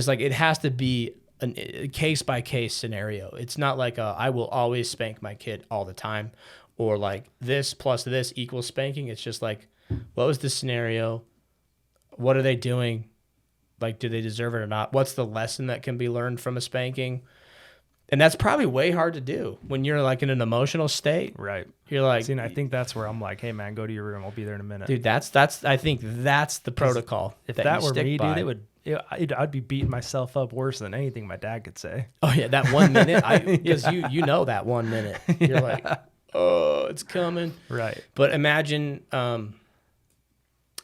like it has to be a case by case scenario. It's not like I will always spank my kid all the time, or like this plus this equals spanking. It's just like, what was the scenario? What are they doing? Like, do they deserve it or not? What's the lesson that can be learned from a spanking? And that's probably way hard to do when you're like in an emotional state.
Right.
You're like,
see, and I think that's where I'm like, hey man, go to your room. I'll be there in a minute.
Dude, I think that's the protocol.
If that were me, dude, I'd be beating myself up worse than anything my dad could say.
Oh yeah, that 1 minute, because you know that 1 minute. You're like, oh, it's coming.
Right.
But imagine,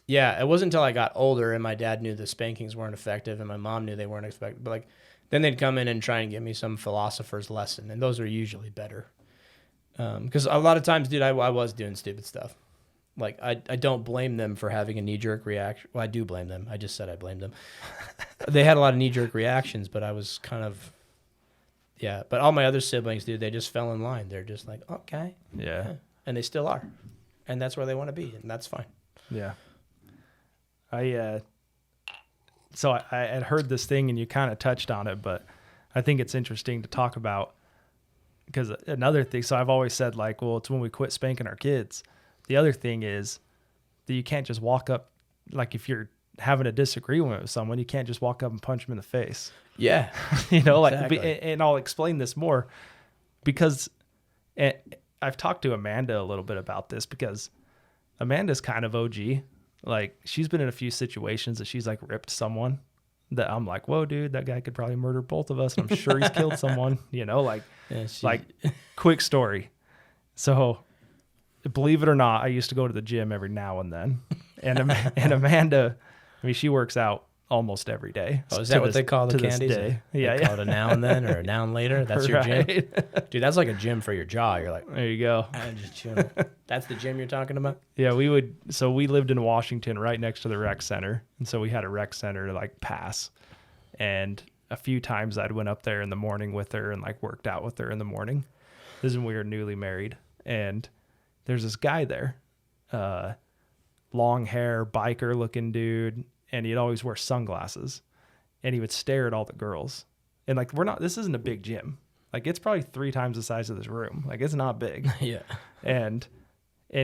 yeah, it wasn't until I got older and my dad knew the spankings weren't effective and my mom knew they weren't effective. But like, then they'd come in and try and give me some philosopher's lesson, and those are usually better. Because a lot of times, dude, I was doing stupid stuff. Like, I don't blame them for having a knee-jerk reaction. Well, I do blame them. I just said I blamed them. They had a lot of knee-jerk reactions, but I was kind of, yeah. But all my other siblings, dude, they just fell in line. They're just like, okay.
Yeah.
And they still are. And that's where they want to be, and that's fine.
Yeah. So I had heard this thing, and you kind of touched on it, but I think it's interesting to talk about, because another thing, so I've always said like, well, it's when we quit spanking our kids. The other thing is that you can't just walk up, like if you're having a disagreement with someone, you can't just walk up and punch them in the face.
Yeah.
Exactly. And I'll explain this more because I've talked to Amanda a little bit about this, because Amanda's kind of OG. Like, she's been in a few situations that she's like ripped someone that I'm like, whoa, dude, that guy could probably murder both of us. And I'm sure he's killed someone, like, like quick story. So believe it or not, I used to go to the gym every now and then. And Amanda, I mean, she works out almost every day.
Oh, is that what they call the candies?
Yeah.
Call it a now and then or a now and later. That's your gym. Dude, that's like a gym for your jaw. You're like,
there you go.
I'm just chilling. That's the gym you're talking about?
Yeah, we lived in Washington right next to the rec center. And so we had a rec center to like pass. And a few times I'd went up there in the morning with her and like worked out with her in the morning. This is when we were newly married. And there's this guy there, long hair, biker looking dude. And he'd always wear sunglasses, and he would stare at all the girls. And like, this isn't a big gym. Like, it's probably 3 times the size of this room. Like, it's not big.
Yeah.
And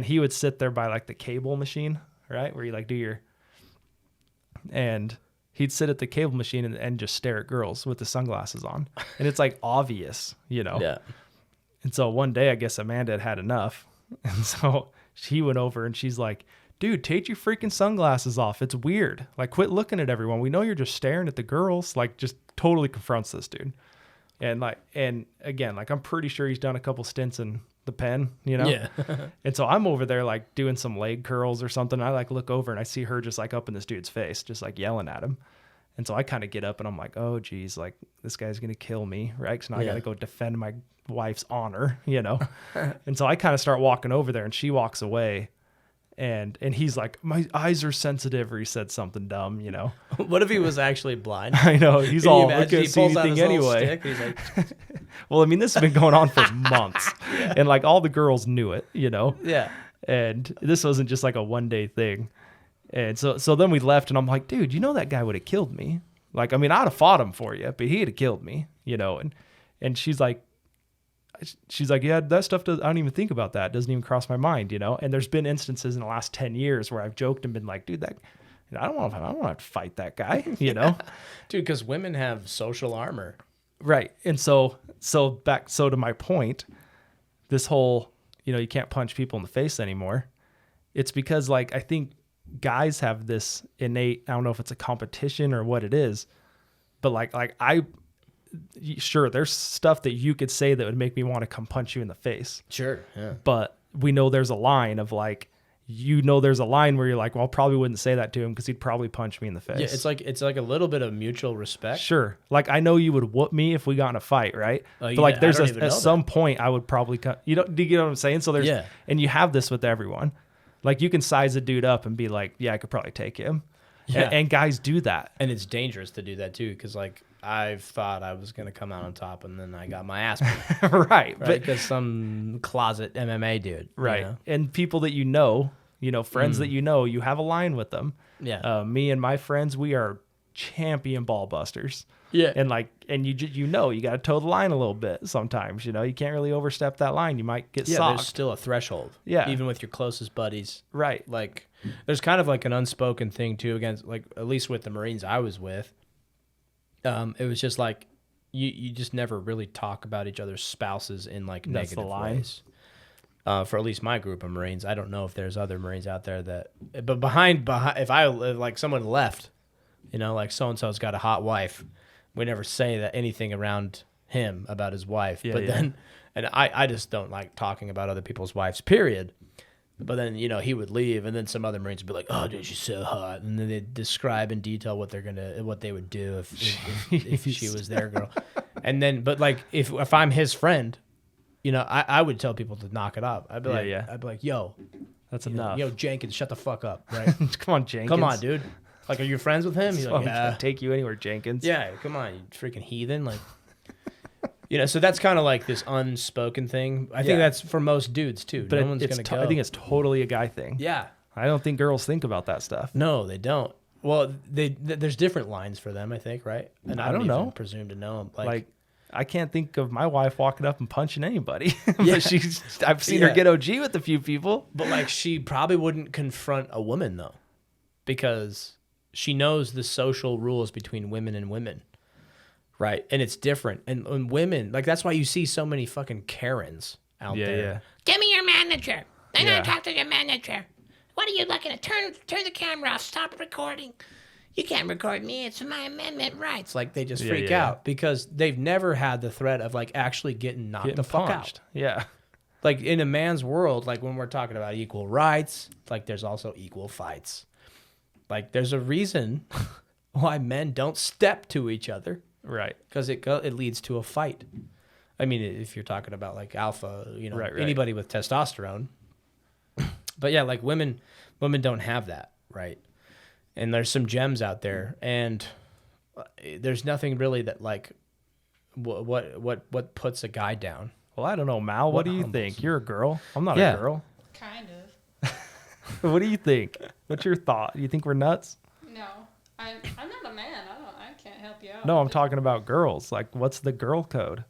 he would sit there by like the cable machine, right? Where you like and he'd sit at the cable machine and just stare at girls with the sunglasses on. And it's like obvious,
Yeah.
And so one day, I guess Amanda had enough. And so she went over and she's like, dude, take your freaking sunglasses off. It's weird. Like, quit looking at everyone. We know you're just staring at the girls. Like, just totally confronts this dude. And again, like, I'm pretty sure he's done a couple stints in the pen,
Yeah.
And so I'm over there, like, doing some leg curls or something. I like look over and I see her just like up in this dude's face, just like yelling at him. And so I kind of get up and I'm like, oh geez, like, this guy's going to kill me. Right. Cause now I got to go defend my wife's honor, And so I kind of start walking over there and she walks away. And he's like, my eyes are sensitive, or he said something dumb,
What if he was actually blind?
I know. He's all, I can't see anything anyway.
Stick, he's like,
well, I mean, this has been going on for months. Yeah. And like all the girls knew it,
Yeah.
And this wasn't just like a one-day thing. And so then we left and I'm like, dude, that guy would have killed me. Like, I mean, I'd have fought him for you, but he'd have killed me, and she's like, yeah, that stuff I don't even think about that. It doesn't even cross my mind, And there's been instances in the last 10 years where I've joked and been like, dude, I don't want to fight that guy,
Dude, because women have social armor.
Right. And so to my point, this whole, you can't punch people in the face anymore. It's because like, I think guys have this innate, I don't know if it's a competition or what it is, but like sure, there's stuff that you could say that would make me want to come punch you in the face.
Sure. Yeah.
But we know there's a line of like, there's a line where you're like, well, I probably wouldn't say that to him because he'd probably punch me in the face.
Yeah, it's like a little bit of mutual respect.
Sure. Like, I know you would whoop me if we got in a fight, right?
Oh,
but like, there's
I don't even
at
know
some
that.
point I would probably do you get what I'm saying? So there's, and you have this with everyone. Like, you can size a dude up and be like, yeah, I could probably take him.
Yeah.
And guys do that.
And it's dangerous to do that too, because like I've thought I was gonna come out on top, and then I got my ass beat.
Right.
Because some closet MMA dude.
Right.
You know?
And people that friends that you have a line with them.
Yeah.
Me and my friends, we are champion ball busters.
Yeah.
And you got to toe the line a little bit sometimes, you can't really overstep that line. You might get socked.
There's still a threshold.
Yeah.
Even with your closest buddies.
Right.
Like there's kind of like an unspoken thing too against, like, at least with the Marines I was with. It was just like you just never really talk about each other's spouses in like
That's
negative ways. For at least my group of Marines. I don't know if there's other Marines out there but behind if like someone left, like so-and-so's got a hot wife, we never say that anything around him about his wife. Then, and I just don't like talking about other people's wives, period. But then, he would leave, and then some other Marines would be like, "Oh, dude, she's so hot," and then they'd describe in detail what they would do if she was their girl. And then, but like if I'm his friend, I would tell people to knock it off. I'd be like, "Yo,
that's enough.
Yo, Jenkins, shut the fuck up, right?
Come on, Jenkins.
Come on, dude. Like, are you friends with him?" He's like, "Yeah,
take you anywhere, Jenkins."
Yeah, come on, you freaking heathen, like." So that's kind of like this unspoken thing. I think that's for most dudes too.
But
no one's gonna go.
I think it's totally a guy thing.
Yeah.
I don't think girls think about that stuff.
No, they don't. Well, there's different lines for them, I think, right? And
I don't
even
know.
presume to know them.
Like, I can't think of my wife walking up and punching anybody.
Yeah.
But I've seen her get OG with a few people.
But like, she probably wouldn't confront a woman though, because she knows the social rules between women and women. Right. And it's different. And women, like, that's why you see so many fucking Karens out there.
Yeah.
Give me your manager. I'm going to talk to your manager. What are you looking at? Turn the camera off. Stop recording. You can't record me. It's my amendment rights.
It's like they just freak out because they've never had the threat of like actually getting knocked the fuck out.
Yeah.
Like in a man's world, like when we're talking about equal rights, like there's also equal fights. Like there's a reason why men don't step to each other.
Right.
Because it leads to a fight. I mean, if you're talking about like alpha,
right.
Anybody with testosterone. But yeah, like women don't have that, right? And there's some gems out there, and there's nothing really that like what puts a guy down.
Well, I don't know, Mal. What do you think? You're a girl. I'm not a girl.
Kind of.
What do you think? What's your thought? Do you think we're nuts?
No, I'm not a man. I can't help you out.
No, I'm talking about girls. Like, what's the girl code?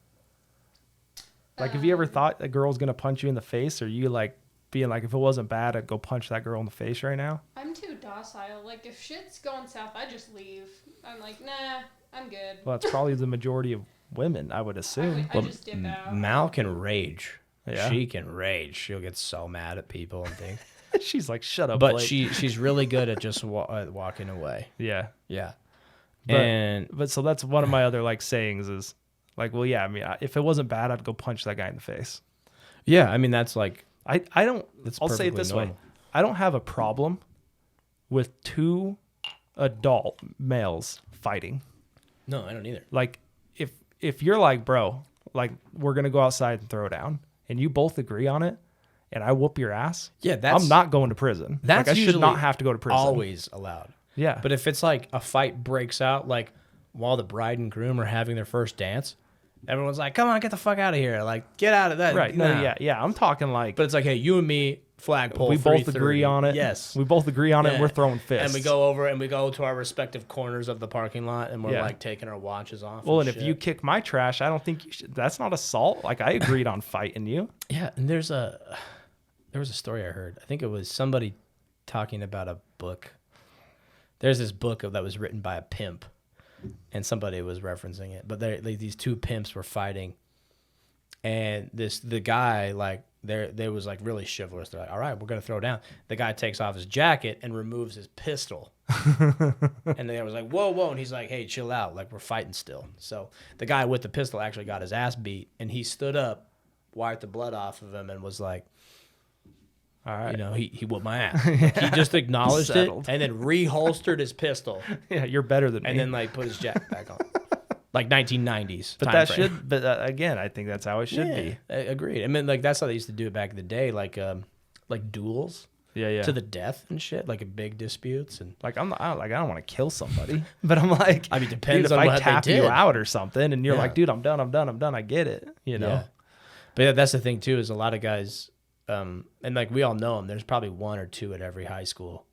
Like, have you ever thought a girl's gonna punch you in the face, or you like being like, if it wasn't bad, I'd go punch that girl in the face right now?
I'm too docile. Like, if shit's going south, I just leave. I'm like, nah, I'm good.
Well, that's probably the majority of women, I would assume.
I just dip out.
Mal can rage.
Yeah.
She can rage. She'll get so mad at people and things.
She's like, shut up,
But
Blake.
she's really good at just walking away.
Yeah.
Yeah.
But so that's one of my other like sayings is like, well, yeah, I mean, if it wasn't bad, I'd go punch that guy in the face.
Yeah, I mean, that's like,
I'll say it this way.
normal.
I don't have a problem with two adult males fighting.
no, I don't either.
Like, if you're like, bro, like, we're going to go outside and throw down, and you both agree on it, and I whoop your ass,
Yeah, that's
I'm not going to prison.
That's
like, I should
usually
not have to go to prison.
always allowed.
Yeah.
But if it's like a fight breaks out, like while the bride and groom are having their first dance, everyone's like, come on, get the fuck out of here. Like, get out of that.
Right.
Nah.
No, yeah. I'm talking like,
But it's like, hey, you and me, flagpole.
we both
3:30.
agree on it.
Yes.
We both agree on it, and
Yeah.
we're throwing fists.
And we go over and we go to our respective corners of the parking lot, and we're
Yeah.
like taking our watches off.
Well, and if
shit.
you kick my trash, I don't think you should. That's not assault. Like, I agreed on fighting you.
Yeah, and there was a story I heard. I think it was somebody talking about a book. There's this book that was written by a pimp, and somebody was referencing it. But these two pimps were fighting, and the guy like they was like really chivalrous. They're like, all right, we're gonna throw down. The guy takes off his jacket and removes his pistol, and they was like, whoa, and he's like, hey, chill out, like we're fighting still. So the guy with the pistol actually got his ass beat, and he stood up, wiped the blood off of him, and was like,
All right.
You know, he whooped my ass. Like, he just acknowledged it
Settled.
and then reholstered his pistol
Yeah, you're better than me.
and then like put his jacket back on. Like 1990s.
but
time
that
frame.
should. But agin, I think that's how it should be.
Agreed. I mean, like that's how they used to do it back in the day, like duels
Yeah, yeah.
to the death and shit, like big disputes and.
Like I don't want to kill somebody, but I'm like,
I mean, depends
dude, if
on
I
what
tap
they
you
did.
out or something, and you're
Yeah.
like, dude, I'm done. I get it, you know.
Yeah. But yeah, that's the thing too, is a lot of guys, and like we all know them. There's probably one or two at every high school.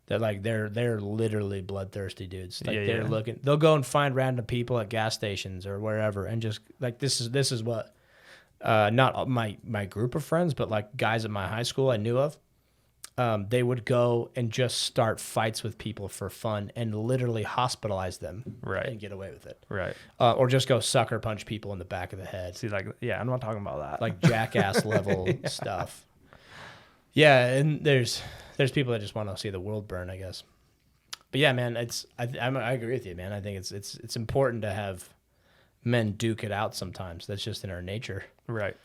That like they're literally bloodthirsty dudes. Like
Yeah,
they're
yeah.
looking. They'll go and find random people at gas stations or wherever, and just like this is what, not my group of friends, but like guys at my high school I knew of. They would go and just start fights with people for fun and literally hospitalize them,
Right.
and get away with it.
Right.
Or just go sucker punch people in the back of the head.
See, like, yeah, I'm not talking about that.
Like jackass level stuff. Yeah, and there's people that just want to see the world burn, I guess. But yeah, man, I agree with you, man. I think it's important to have men duke it out sometimes. That's just in our nature.
right.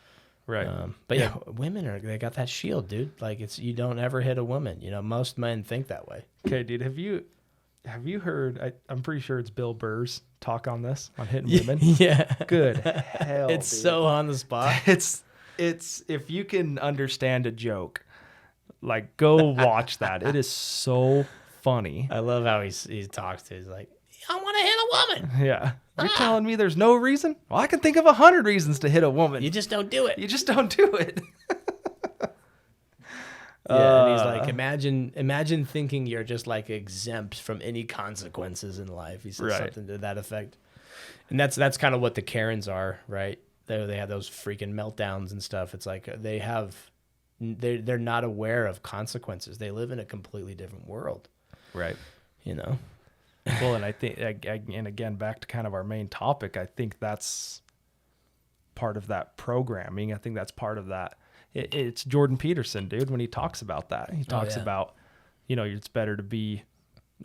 Right.
But yeah, women they got that shield, dude. Like you don't ever hit a woman. You know, most men think that way.
Okay, dude, have you heard? I'm pretty sure it's Bill Burr's talk on this on hitting women.
Yeah,
Good hell,
it's
dude.
so on the spot.
It's if you can understand a joke, like go watch that. It is so funny.
I love how he talks to. He's like, I want to hit a woman.
Yeah. You're telling me there's no reason? Well, I can think of 100 reasons to hit a woman.
You just don't do it.
You just don't do it.
Yeah, and he's like, imagine thinking you're just like exempt from any consequences in life. He says
Right.
something to that effect, and that's kind of what the Karens are, right? They have those freaking meltdowns and stuff. It's like they're not aware of consequences. They live in a completely different world,
Right.
you know.
Well, and I think, and again, back to kind of our main topic, I think that's part of that programming. I think that's part of that. It's Jordan Peterson, dude, when he talks about that. He talks
yeah.
about, it's better to be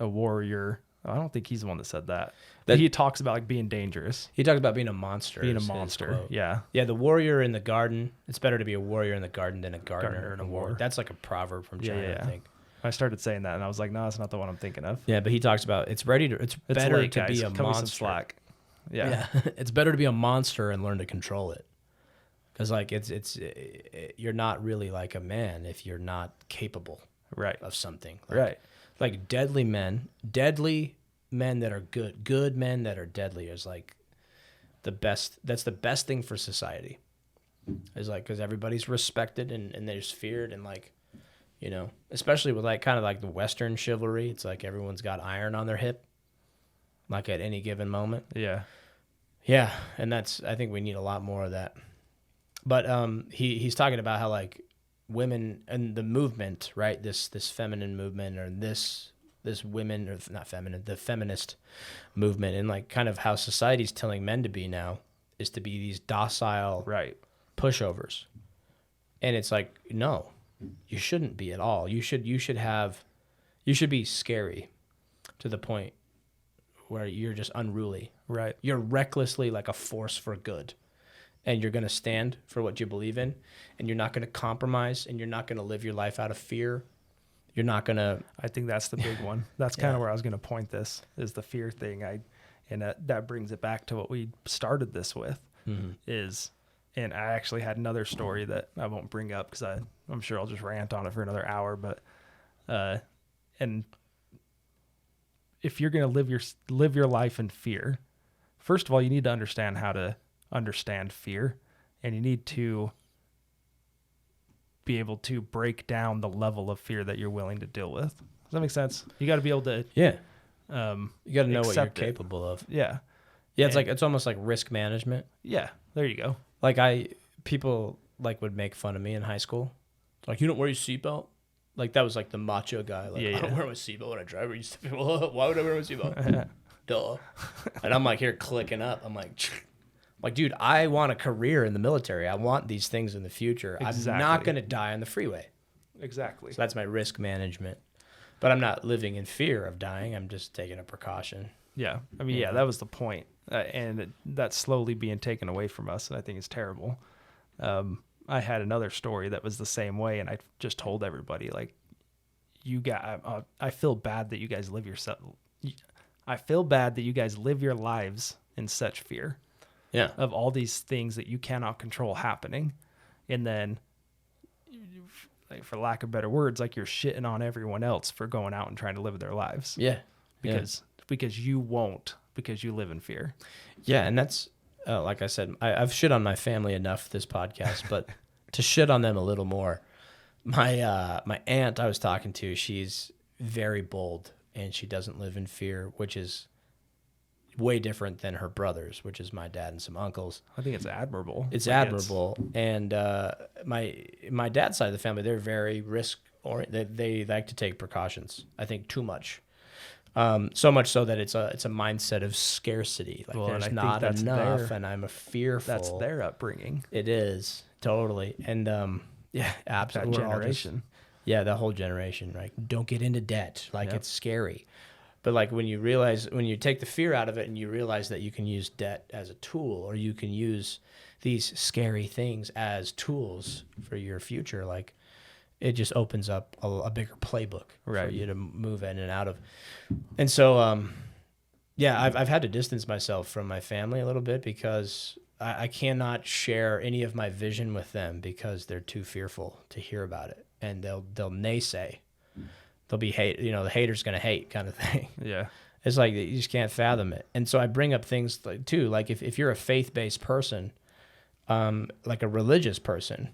a warrior. I don't think he's the one that said that. But he talks about like being dangerous,
He talks about being a monster.
being a
is his
monster.
quote.
Yeah.
Yeah, the warrior in the garden. It's better to be a warrior in the garden than a gardener
Gardener
in a war. That's like a proverb from
Yeah,
China,
yeah.
I think.
I started saying that and I was like, no, that's not the one I'm thinking of.
Yeah, but he talks about it's better
late,
to
guys.
be a
Cut me some
monster.
slack. Yeah.
It's better to be a monster and learn to control it. Because like you're not really like a man if you're not capable
Right.
of something. Like,
Right.
Like deadly men that are good men that are deadly is like the best. That's the best thing for society. Is like because everybody's respected and they're feared and like. Especially with like kind of like the Western chivalry, it's like everyone's got iron on their hip, like at any given moment.
Yeah.
Yeah, and I think we need a lot more of that. But he's talking about how like women and the movement, right? This feminine movement or this women or not feminine, the feminist movement, and like kind of how society's telling men to be now is to be these docile
Right.
pushovers, and it's like no. You shouldn't be at all. You should be scary to the point where you're just unruly.
Right.
You're recklessly like a force for good. And you're going to stand for what you believe in, and you're not going to compromise, and you're not going to live your life out of fear. You're not going to
I think that's the big one. That's kind of where I was going to point this is the fear thing. And that brings it back to what we started this with is, and I actually had another story that I won't bring up because I'm sure I'll just rant on it for another hour. But, and if you're going to live your life in fear, first of all, you need to understand how to understand fear, and you need to be able to break down the level of fear that you're willing to deal with. Does that make sense? You got to be able to,
you got to know what you're
accept it.
capable of.
yeah,
Yeah, it's almost like risk management.
yeah. There you go.
Like people like would make fun of me in high school. Like, you don't wear your seatbelt? Like, that was like the macho guy. Like,
Yeah,
I don't
yeah.
wear my seatbelt when I drive. Why would I wear my seatbelt? Duh. And I'm like here clicking up. I'm like, dude, I want a career in the military. I want these things in the future. I'm not
Exactly.
going to die on the freeway.
Exactly.
So that's my risk management. But I'm not living in fear of dying. I'm just taking a precaution.
Yeah. I mean, yeah, that was the point. And that's slowly being taken away from us. And I think it's terrible. I had another story that was the same way, and I just told everybody, like, I feel bad that you guys live your lives in such fear
Yeah.
of all these things that you cannot control happening. And then, like, for lack of better words, like, you're shitting on everyone else for going out and trying to live their lives.
Yeah.
Because you won't, because you live in fear.
Yeah. And that's, like I said, I've shit on my family enough this podcast, but to shit on them a little more, my aunt I was talking to, she's very bold and she doesn't live in fear, which is way different than her brothers, which is my dad and some uncles.
I think it's admirable.
It's admirable. And my dad's side of the family, they're very risk oriented. They like to take precautions. I think too much. So much so that it's a mindset of scarcity. Like,
Well,
there's not enough, and I'm fearful.
That's their upbringing.
It is totally. And yeah, absolutely.
That generation.
The whole generation. Right? Don't get into debt. Like,
Yep.
it's scary. But like, when you take the fear out of it and you realize that you can use debt as a tool, or you can use these scary things as tools for your future, like, it just opens up a bigger playbook for you to move in and out of. And so, I've had to distance myself from my family a little bit because I cannot share any of my vision with them because they're too fearful to hear about it. And they'll naysay. They'll be hate, the hater's going to hate kind of thing.
Yeah.
It's like, you just can't fathom it. And so I bring up things like, too, like if you're a faith-based person, like a religious person,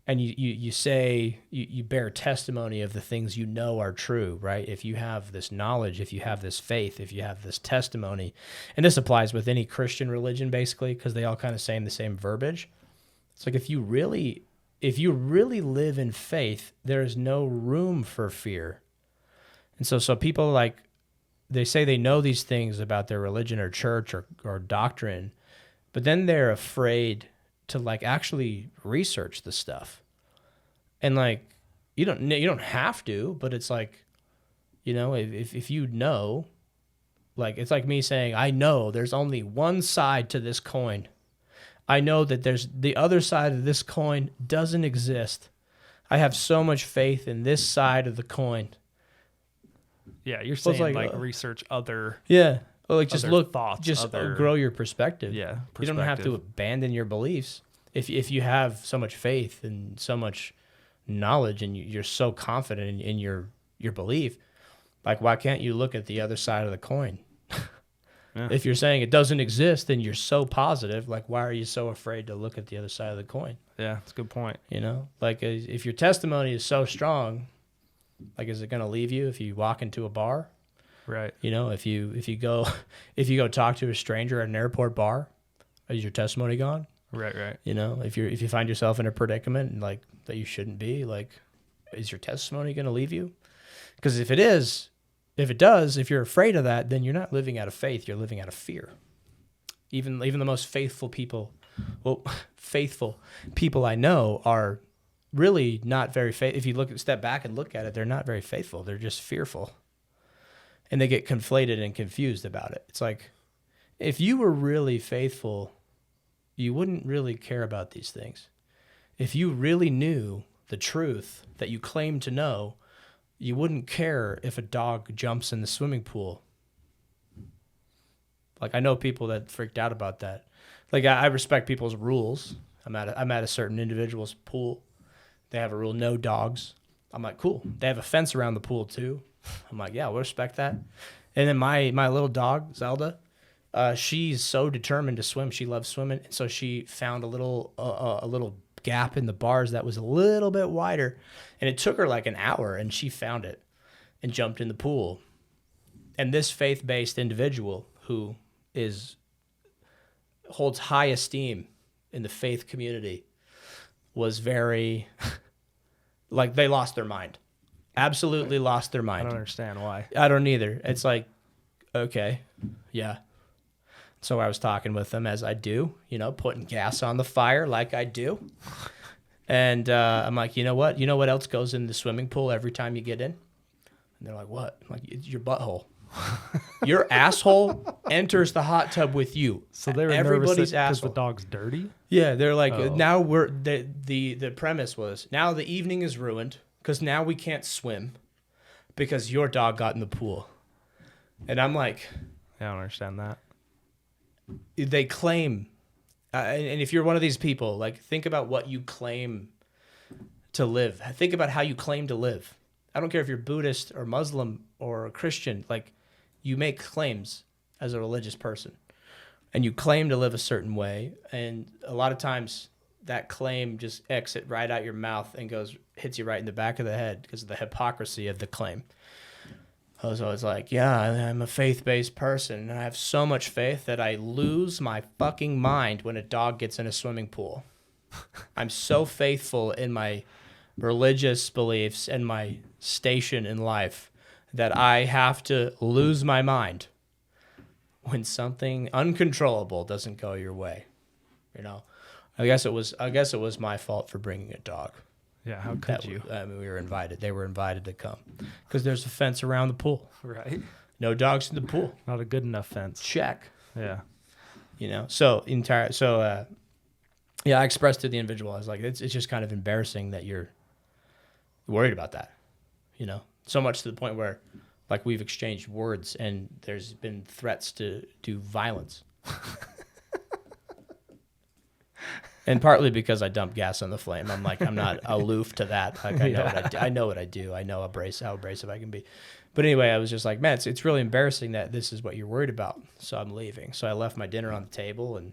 and you say, you bear testimony of the things you know are true, right? If you have this knowledge, if you have this faith, if you have this testimony, and this applies with any Christian religion, basically, because they all kind of say the same verbiage. It's like, if you really live in faith, there is no room for fear. And so people, like, they say they know these things about their religion or church or doctrine, but then they're afraid to, like, actually research the stuff. And, like, you don't have to, but it's like, if you know, like, it's like me saying, I know there's only one side to this coin. I know that there's the other side of this coin doesn't exist. I have so much faith in this side of the coin.
Yeah, you're saying,
like,
research other...
Yeah. Well, like, just
other
look,
thoughts,
just grow your perspective.
Yeah,
You don't have to abandon your beliefs. If you have so much faith and so much knowledge and you're so confident in your belief, like, why can't you look at the other side of the coin?
Yeah.
If you're saying it doesn't exist and you're so positive, like, why are you so afraid to look at the other side of the coin?
Yeah, that's a good point.
Like, if your testimony is so strong, like, is it going to leave you if you walk into a bar?
Right.
If you go talk to a stranger at an airport bar, is your testimony gone?
Right.
If you find yourself in a predicament and, like, that you shouldn't be, like, is your testimony going to leave you? Because if you're afraid of that, then you're not living out of faith, you're living out of fear. Even the most faithful people I know are really not very faithful. If you step back and look at it, they're not very faithful. They're just fearful. And they get conflated and confused about it. It's like, if you were really faithful, you wouldn't really care about these things. If you really knew the truth that you claim to know, you wouldn't care if a dog jumps in the swimming pool. Like, I know people that freaked out about that. Like, I respect people's rules. I'm at a certain individual's pool. They have a rule, no dogs. I'm like, cool. They have a fence around the pool too. I'm like, yeah, we'll respect that. And then my little dog, Zelda, she's so determined to swim. She loves swimming. And so she found a little gap in the bars that was a little bit wider. And it took her like an hour, and she found it and jumped in the pool. And this faith-based individual who holds high esteem in the faith community was very, like, they lost their mind. Absolutely lost their mind.
I don't understand why.
I don't either. It's like, okay, yeah. So I was talking with them, as I do, putting gas on the fire like I do. And I'm like, you know what else goes in the swimming pool every time you get in? And they're like, what? I'm like, it's your butthole. Your asshole enters the hot tub with you.
So they were
everybody's
nervous because the
asshole.
dog's dirty?
Yeah, they're like,
Oh.
now we're the premise was now the evening is ruined because now we can't swim because your dog got in the pool. And I'm like,
I don't understand that.
they claim, and if you're one of these people, like think about what you claim to live. Think about how you claim to live. I don't care if you're Buddhist or Muslim or Christian, like you make claims as a religious person and you claim to live a certain way. And a lot of times that claim just exits right out your mouth and hits you right in the back of the head because of the hypocrisy of the claim. I was always like, yeah, I'm a faith-based person and I have so much faith that I lose my fucking mind when a dog gets in a swimming pool. I'm so faithful in my religious beliefs and my station in life that I have to lose my mind when something uncontrollable doesn't go your way. You know, I guess it was my fault for bringing a dog.
Yeah, how could you?
I mean, we were invited. They were invited to come because there's a fence around the pool.
Right.
No dogs in the pool.
Not a good enough fence.
Check.
Yeah.
You know, yeah, I expressed to the individual, I was like, it's just kind of embarrassing that you're worried about that, you know, so much to the point where like we've exchanged words and there's been threats to do violence. And partly because I dumped gas on the flame. I'm like, I'm not aloof to that. Like I know what I do. I know what I do. I know how abrasive I can be. But anyway, I was just like, man, it's really embarrassing that this is what you're worried about. So I'm leaving. So I left my dinner on the table and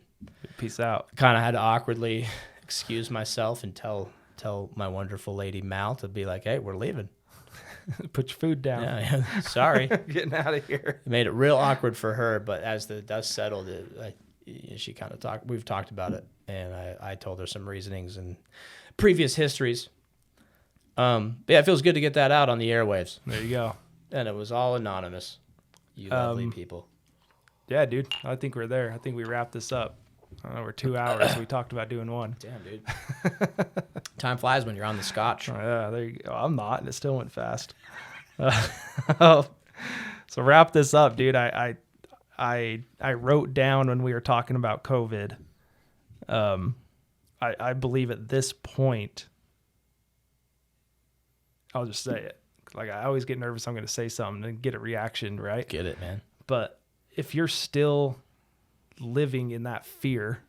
Peace out.
kind of had to awkwardly excuse myself and tell my wonderful lady Mal to be like, hey, we're leaving.
Put your food down.
Yeah, sorry.
Getting out of here.
It made it real awkward for her, but as the dust settled, she kind of we've talked about it, and I told her some reasonings and previous histories. But yeah, it feels good to get that out on the airwaves.
There you go.
And it was all anonymous. You lovely people.
Yeah, dude. I think we're there. I think we wrapped this up. I don't know, we're 2 hours. We talked about doing one.
Damn, dude. Time flies when you're on the scotch.
Oh, yeah, there you go. I'm not, and it still went fast. So wrap this up, dude. I wrote down when we were talking about COVID. I believe at this point, I'll just say it. Like I always get nervous. I'm going to say something and get a reaction, right?
Get it, man.
But if you're still living in that fear,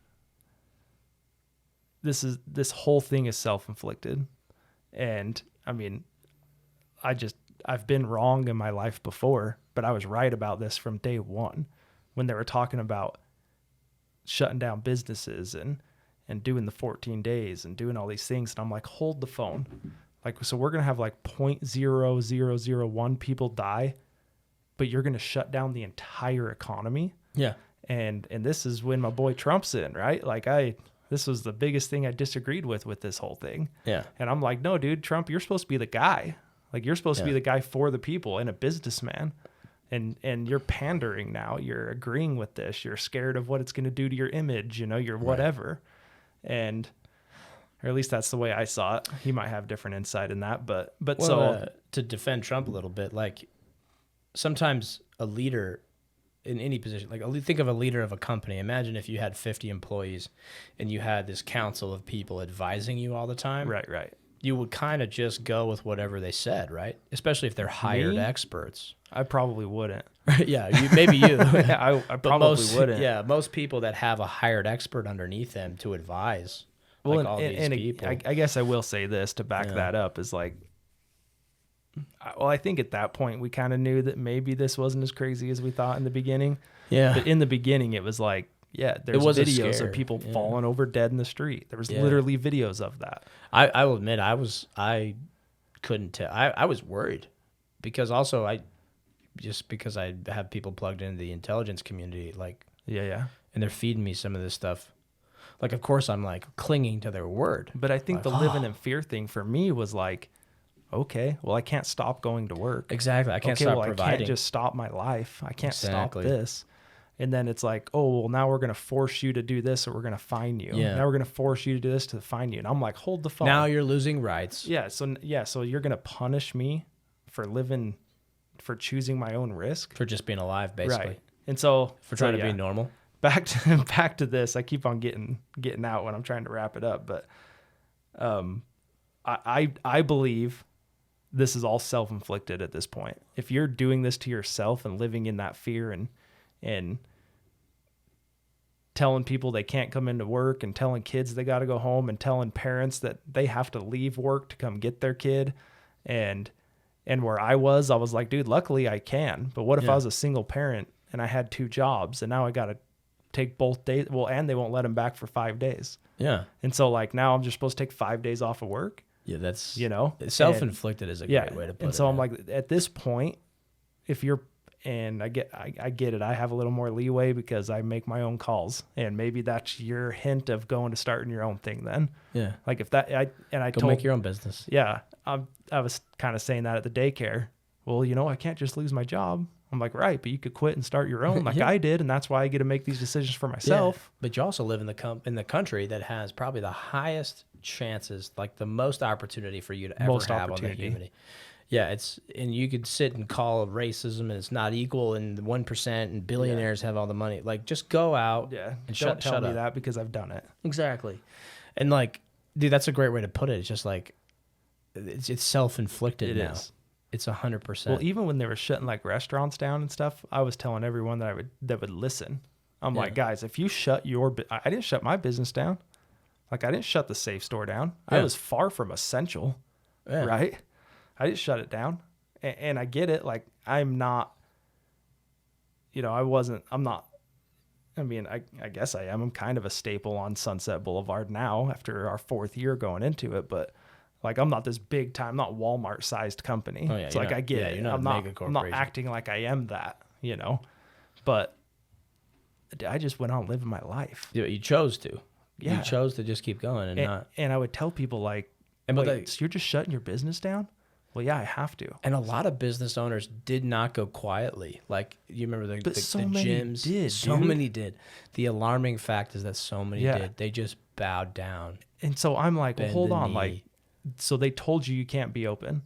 this whole thing is self-inflicted. And I mean, I've been wrong in my life before, but I was right about this from day one when they were talking about shutting down businesses and doing the 14 days and doing all these things. And I'm like, hold the phone. Like, so we're going to have like 0.0001 people die, but you're going to shut down the entire economy.
Yeah.
And this is when my boy Trump's in, right? Like this was the biggest thing I disagreed with this whole thing.
Yeah.
And I'm like, no, dude, Trump, you're supposed to be the guy. Like you're supposed to be the guy for the people and a businessman. And you're pandering now. You're agreeing with this. You're scared of what it's going to do to your image, you know, your whatever. Right. Or at least that's the way I saw it. He might have different insight in that, but well, so
to defend Trump a little bit, like sometimes a leader in any position, like think of a leader of a company. Imagine if you had 50 employees and you had this council of people advising you all the time.
Right.
You would kind of just go with whatever they said, right? Especially if they're hired experts.
I probably wouldn't.
Yeah, maybe you.
Yeah, I probably wouldn't.
Yeah, most people that have a hired expert underneath them to advise. Well, like all these people.
I guess I will say this to back that up is like, well, I think at that point we kind of knew that maybe this wasn't as crazy as we thought in the beginning. Yeah. But in the beginning, it was like, there's videos of people falling over dead in the street. There was literally videos of that.
I will admit, I couldn't tell. I was worried because also because I have people plugged into the intelligence community, like, and they're feeding me some of this stuff. Like, of course, I'm like clinging to their word.
But I think the living in fear thing for me was like, okay, well, I can't stop going to work.
Exactly. I can't stop providing.
I can't just stop my life. I can't stop this. And then it's like, oh, well, now we're going to force you to do this or we're going to fine you. Yeah. Now we're going to force you to do this to fine you. And I'm like, hold the phone.
Now you're losing rights.
Yeah. So you're going to punish me for living for choosing my own risk.
For just being alive, basically.
Right. And so
For trying to be normal.
Back to this. I keep on getting out when I'm trying to wrap it up, but I believe this is all self-inflicted at this point. If you're doing this to yourself and living in that fear and telling people they can't come into work and telling kids they got to go home and telling parents that they have to leave work to come get their kid, and where I was like, dude, luckily I can. But what if I was a single parent and I had 2 jobs and now I got to take both days? Well, and they won't let them back for 5 days.
Yeah.
And so like now I'm just supposed to take 5 days off of work.
Yeah, that's,
and,
self-inflicted is a great way to put it.
And so I'm like, at this point, if you're, and I get it. I have a little more leeway because I make my own calls, and maybe that's your hint of going to starting your own thing then.
Yeah.
Like if that,
Go make your own business.
Yeah. I was kind of saying that at the daycare. Well, I can't just lose my job. I'm like, right, but you could quit and start your own like I did, and that's why I get to make these decisions for myself.
Yeah. But you also live in the country that has probably the highest chances, like the most opportunity for you to ever have on the humanity. Yeah, and you could sit and call racism and it's not equal and 1% and billionaires have all the money. Like, just go out.
Yeah,
and
don't tell me
up.
that because I've done it.
Exactly. And like, dude, that's a great way to put it. It's just like, it's self-inflicted now. Is. It's 100%.
Well, even when they were shutting like restaurants down and stuff, I was telling everyone that would listen. I'm like, guys, if you shut I didn't shut my business down. Like, I didn't shut the safe store down. I was far from essential, right? I didn't shut it down. And I get it. Like, I'm not, I guess I am. I'm kind of a staple on Sunset Boulevard now after our 4th year going into it. But like, I'm not this big time, I'm not Walmart sized company. Oh, yeah, it's like, I get it.
You're not
I'm not acting like I am that, but I just went on living my life.
Yeah, you chose to.
Yeah.
You chose to just keep going
and I would tell people like, so you're just shutting your business down? Well, yeah, I have to.
And a lot of business owners did not go quietly. Like, you remember the gyms?
Did,
so many did. The alarming fact is that so many did. They just bowed down.
And so I'm like, well, hold on. Like, so they told you can't be open?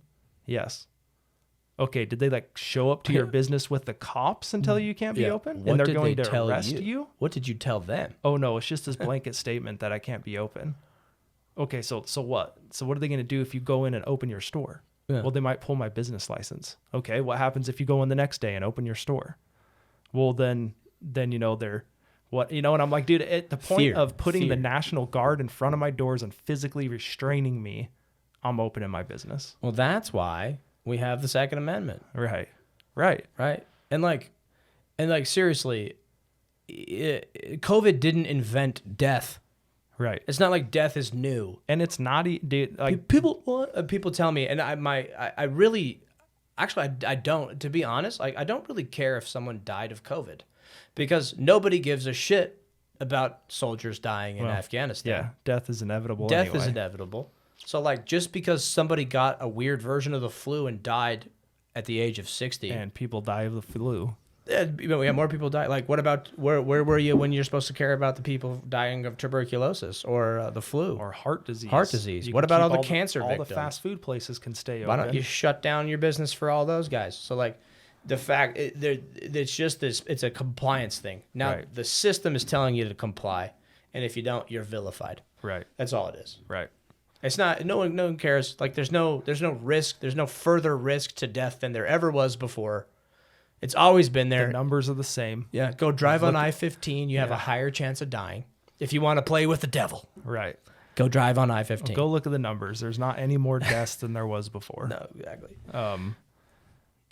Yes. Okay, did they like show up to your business with the cops and tell you can't be open?
What
and they're
did
going
they
to
tell
arrest you?
What did you tell them?
Oh, no, it's just this blanket statement that I can't be open. Okay, so what? So what are they going to do if you go in and open your store? Yeah. Well, they might pull my business license. Okay, what happens if you go in the next day and open your store? Well, then they're what, and I'm like, dude, at the point of putting the National Guard in front of my doors and physically restraining me, I'm opening my business.
Well, that's why we have the Second Amendment.
Right.
And like seriously, COVID didn't invent death.
Right.
It's not like death is new.
And it's not, dude, like
people tell me, and I really, actually, I don't, to be honest, like, I don't really care if someone died of COVID because nobody gives a shit about soldiers dying in Afghanistan.
Yeah. Death is inevitable.
Death is inevitable. So like, just because somebody got a weird version of the flu and died at the age of 60.
And people die of the flu.
Yeah, more people die. Like, what about where were you when you're supposed to care about the people dying of tuberculosis or the flu
or heart disease?
What about all the cancer victims?
All the fast food places can stay open.
Why don't you shut down your business for all those guys? So like, the fact it's just this. It's a compliance thing. Now the system is telling you to comply, and if you don't, you're vilified.
Right.
That's all it is.
Right.
It's not. No one cares. Like, there's no risk. There's no further risk to death than there ever was before. It's always been there.
The numbers are the same.
Yeah, go drive on I-15. You have a higher chance of dying. If you want to play with the devil.
Right.
Go drive on I-15.
Well, go look at the numbers. There's not any more deaths than there was before.
No, exactly.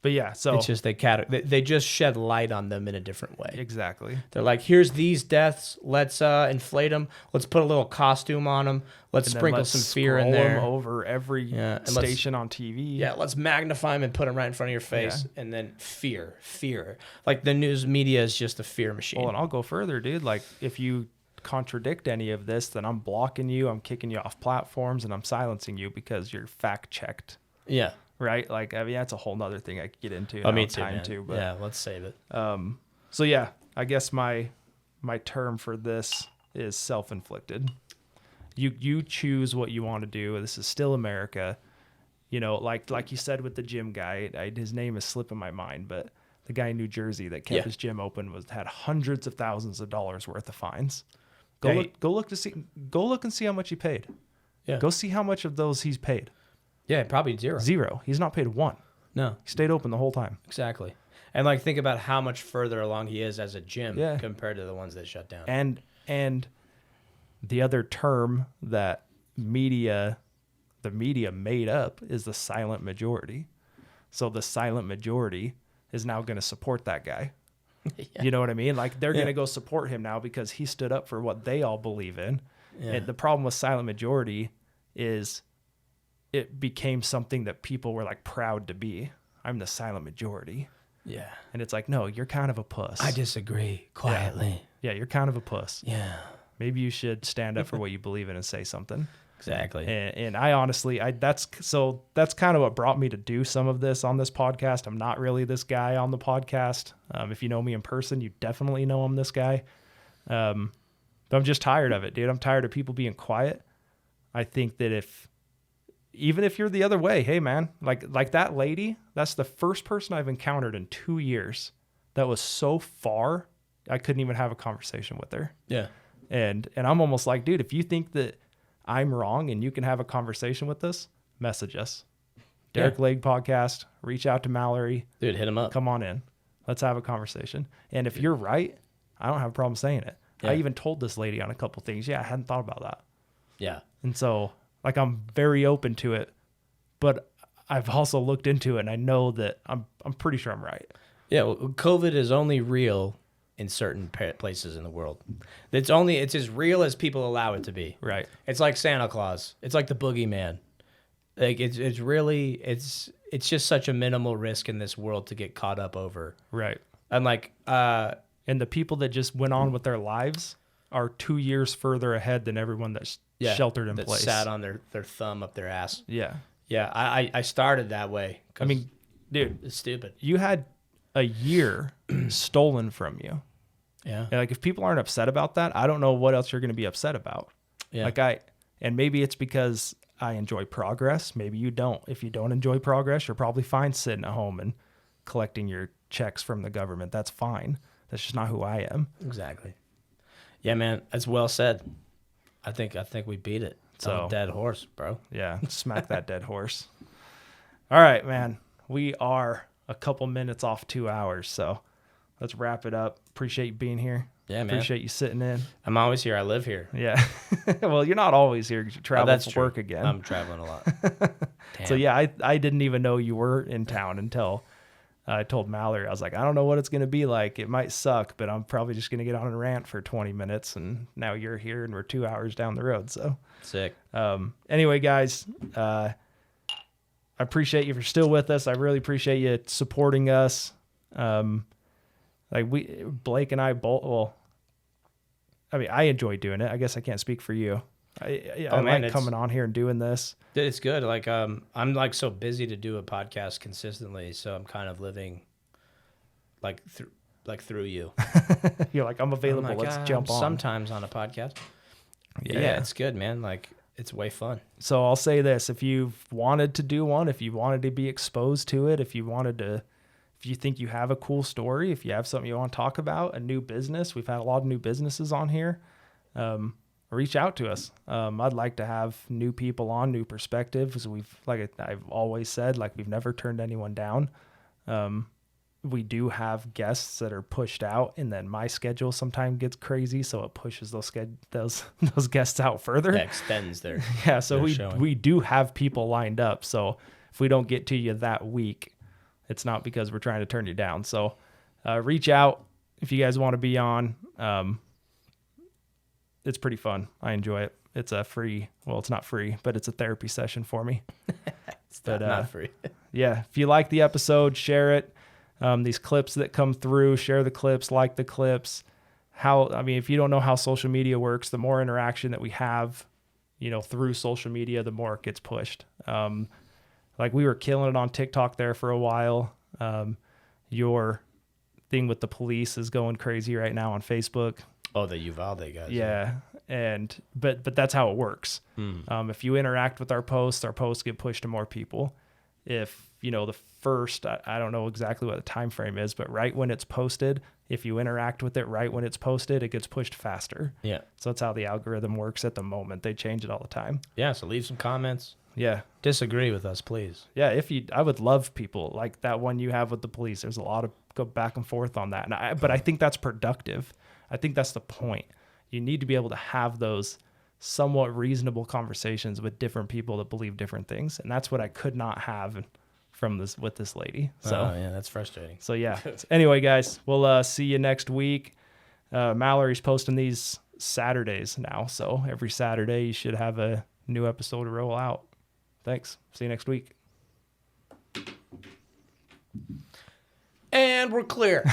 But yeah, so
it's just they just shed light on them in a different way.
Exactly.
They're like, here's these deaths. Let's inflate them. Let's put a little costume on them. Let's sprinkle some fear in there.
Them over every station on TV.
Yeah, let's magnify them and put them right in front of your face. And then fear. Like, the news media is just a fear machine.
Well, and I'll go further, dude. Like, if you contradict any of this, then I'm blocking you. I'm kicking you off platforms, and I'm silencing you because you're fact checked.
Yeah.
Right? Like, I mean, that's a whole nother thing I could get into.
Me too, but yeah, let's save it.
So yeah, I guess my term for this is self-inflicted. You choose what you want to do. This is still America. You know, like you said with the gym guy, his name is slipping my mind, but the guy in New Jersey that kept his gym open had hundreds of thousands of dollars worth of fines. Go look and see how much he paid.
Yeah.
Go see how much of those he's paid.
Yeah, probably zero.
Zero. He's not paid one.
No.
He stayed open the whole time.
Exactly. And like think about how much further along he is as a gym
Yeah.
compared to the ones that shut down.
And the other term that the media made up is the silent majority. So the silent majority is now going to support that guy.
Yeah.
You know what I mean? Like they're going to go support him now because he stood up for what they all believe in.
Yeah.
And the problem with silent majority is it became something that people were like proud to be. I'm the silent majority.
Yeah.
And it's like, no, you're kind of a puss.
I disagree quietly.
Yeah, you're kind of a puss.
Yeah.
Maybe you should stand up for what you believe in and say something.
Exactly.
And I honestly, that's kind of what brought me to do some of this on this podcast. I'm not really this guy on the podcast. If you know me in person, you definitely know I'm this guy. But I'm just tired of it, dude. I'm tired of people being quiet. I think that even if you're the other way, hey man, like that lady, that's the first person I've encountered in 2 years that was so far, I couldn't even have a conversation with her.
Yeah.
And I'm almost like, dude, if you think that I'm wrong and you can have a conversation with us, message us. Derek Lake podcast, reach out to Mallory.
Dude, hit him up.
Come on in. Let's have a conversation. And if you're right, I don't have a problem saying it.
Yeah.
I even told this lady on a couple things. Yeah, I hadn't thought about that.
Yeah.
And so like I'm very open to it, but I've also looked into it and I know that I'm pretty sure I'm right.
Yeah. Well, COVID is only real in certain places in the world. It's as real as people allow it to be.
Right.
It's like Santa Claus. It's like the boogeyman. Like it's just such a minimal risk in this world to get caught up over.
Right.
And like
and the people that just went on with their lives are 2 years further ahead than everyone that's sheltered in place.
Sat on their thumb up their ass.
Yeah.
Yeah. I started that way.
I mean, dude,
it's stupid.
You had a year stolen from you.
Yeah.
And like if people aren't upset about that, I don't know what else you're going to be upset about.
Yeah.
And maybe it's because I enjoy progress. Maybe you don't. If you don't enjoy progress, you're probably fine sitting at home and collecting your checks from the government. That's fine. That's just not who I am.
Exactly. Yeah, man. That's well said. I think we beat it. It's a dead horse, bro.
Yeah. Smack that dead horse. All right, man. We are a couple minutes off 2 hours. So let's wrap it up. Appreciate you being here.
Yeah, man.
Appreciate you sitting in.
I'm always here. I live here.
Yeah. Well, you're not always here because you travel for work again.
I'm traveling a lot.
So yeah, I didn't even know you were in town until I told Mallory. I was like, I don't know what it's going to be like. It might suck, but I'm probably just going to get on a rant for 20 minutes. And now you're here and we're 2 hours down the road. So
sick.
Anyway, guys, I appreciate you for still with us. I really appreciate you supporting us. Blake and I both, well, I mean, I enjoy doing it. I guess I can't speak for you. I like coming on here and doing this.
It's good. Like, I'm like so busy to do a podcast consistently. So I'm kind of living through you.
You're like, I'm available. Let's jump on.
Sometimes on a podcast. Yeah, it's good, man. Like, it's way fun.
So I'll say this, if you've wanted to do one, if you wanted to be exposed to it, if you think you have a cool story, if you have something you want to talk about, a new business, we've had a lot of new businesses on here, reach out to us. I'd like to have new people on, new perspectives. I've always said, like, we've never turned anyone down. We do have guests that are pushed out, and then my schedule sometimes gets crazy, so it pushes those guests out further.
That extends their
yeah. So
showing.
we do have people lined up. So if we don't get to you that week, it's not because we're trying to turn you down. So reach out if you guys want to be on. It's pretty fun. I enjoy it. It's it's not free, but it's a therapy session for me.
It's not free.
Yeah. If you like the episode, share it. These clips that come through, share the clips, like the clips. If you don't know how social media works, the more interaction that we have, through social media, the more it gets pushed. Like we were killing it on TikTok there for a while. Your thing with the police is going crazy right now on Facebook.
Oh, the Uvalde guys.
Yeah. But that's how it works. If you interact with our posts get pushed to more people. If, the first, I don't know exactly what the time frame is, but right when it's posted, if you interact with it right when it's posted, it gets pushed faster.
Yeah.
So that's how the algorithm works at the moment. They change it all the time.
Yeah. So leave some comments.
Yeah.
Disagree with us, please.
Yeah. I would love people like that one you have with the police. There's a lot of go back and forth on that. But I think that's productive. I think that's the point. You need to be able to have those somewhat reasonable conversations with different people that believe different things. And that's what I could not have with this lady. So
yeah, that's frustrating.
So yeah. Anyway, guys, we'll see you next week. Mallory's posting these Saturdays now. So every Saturday you should have a new episode to roll out. Thanks. See you next week.
And we're clear.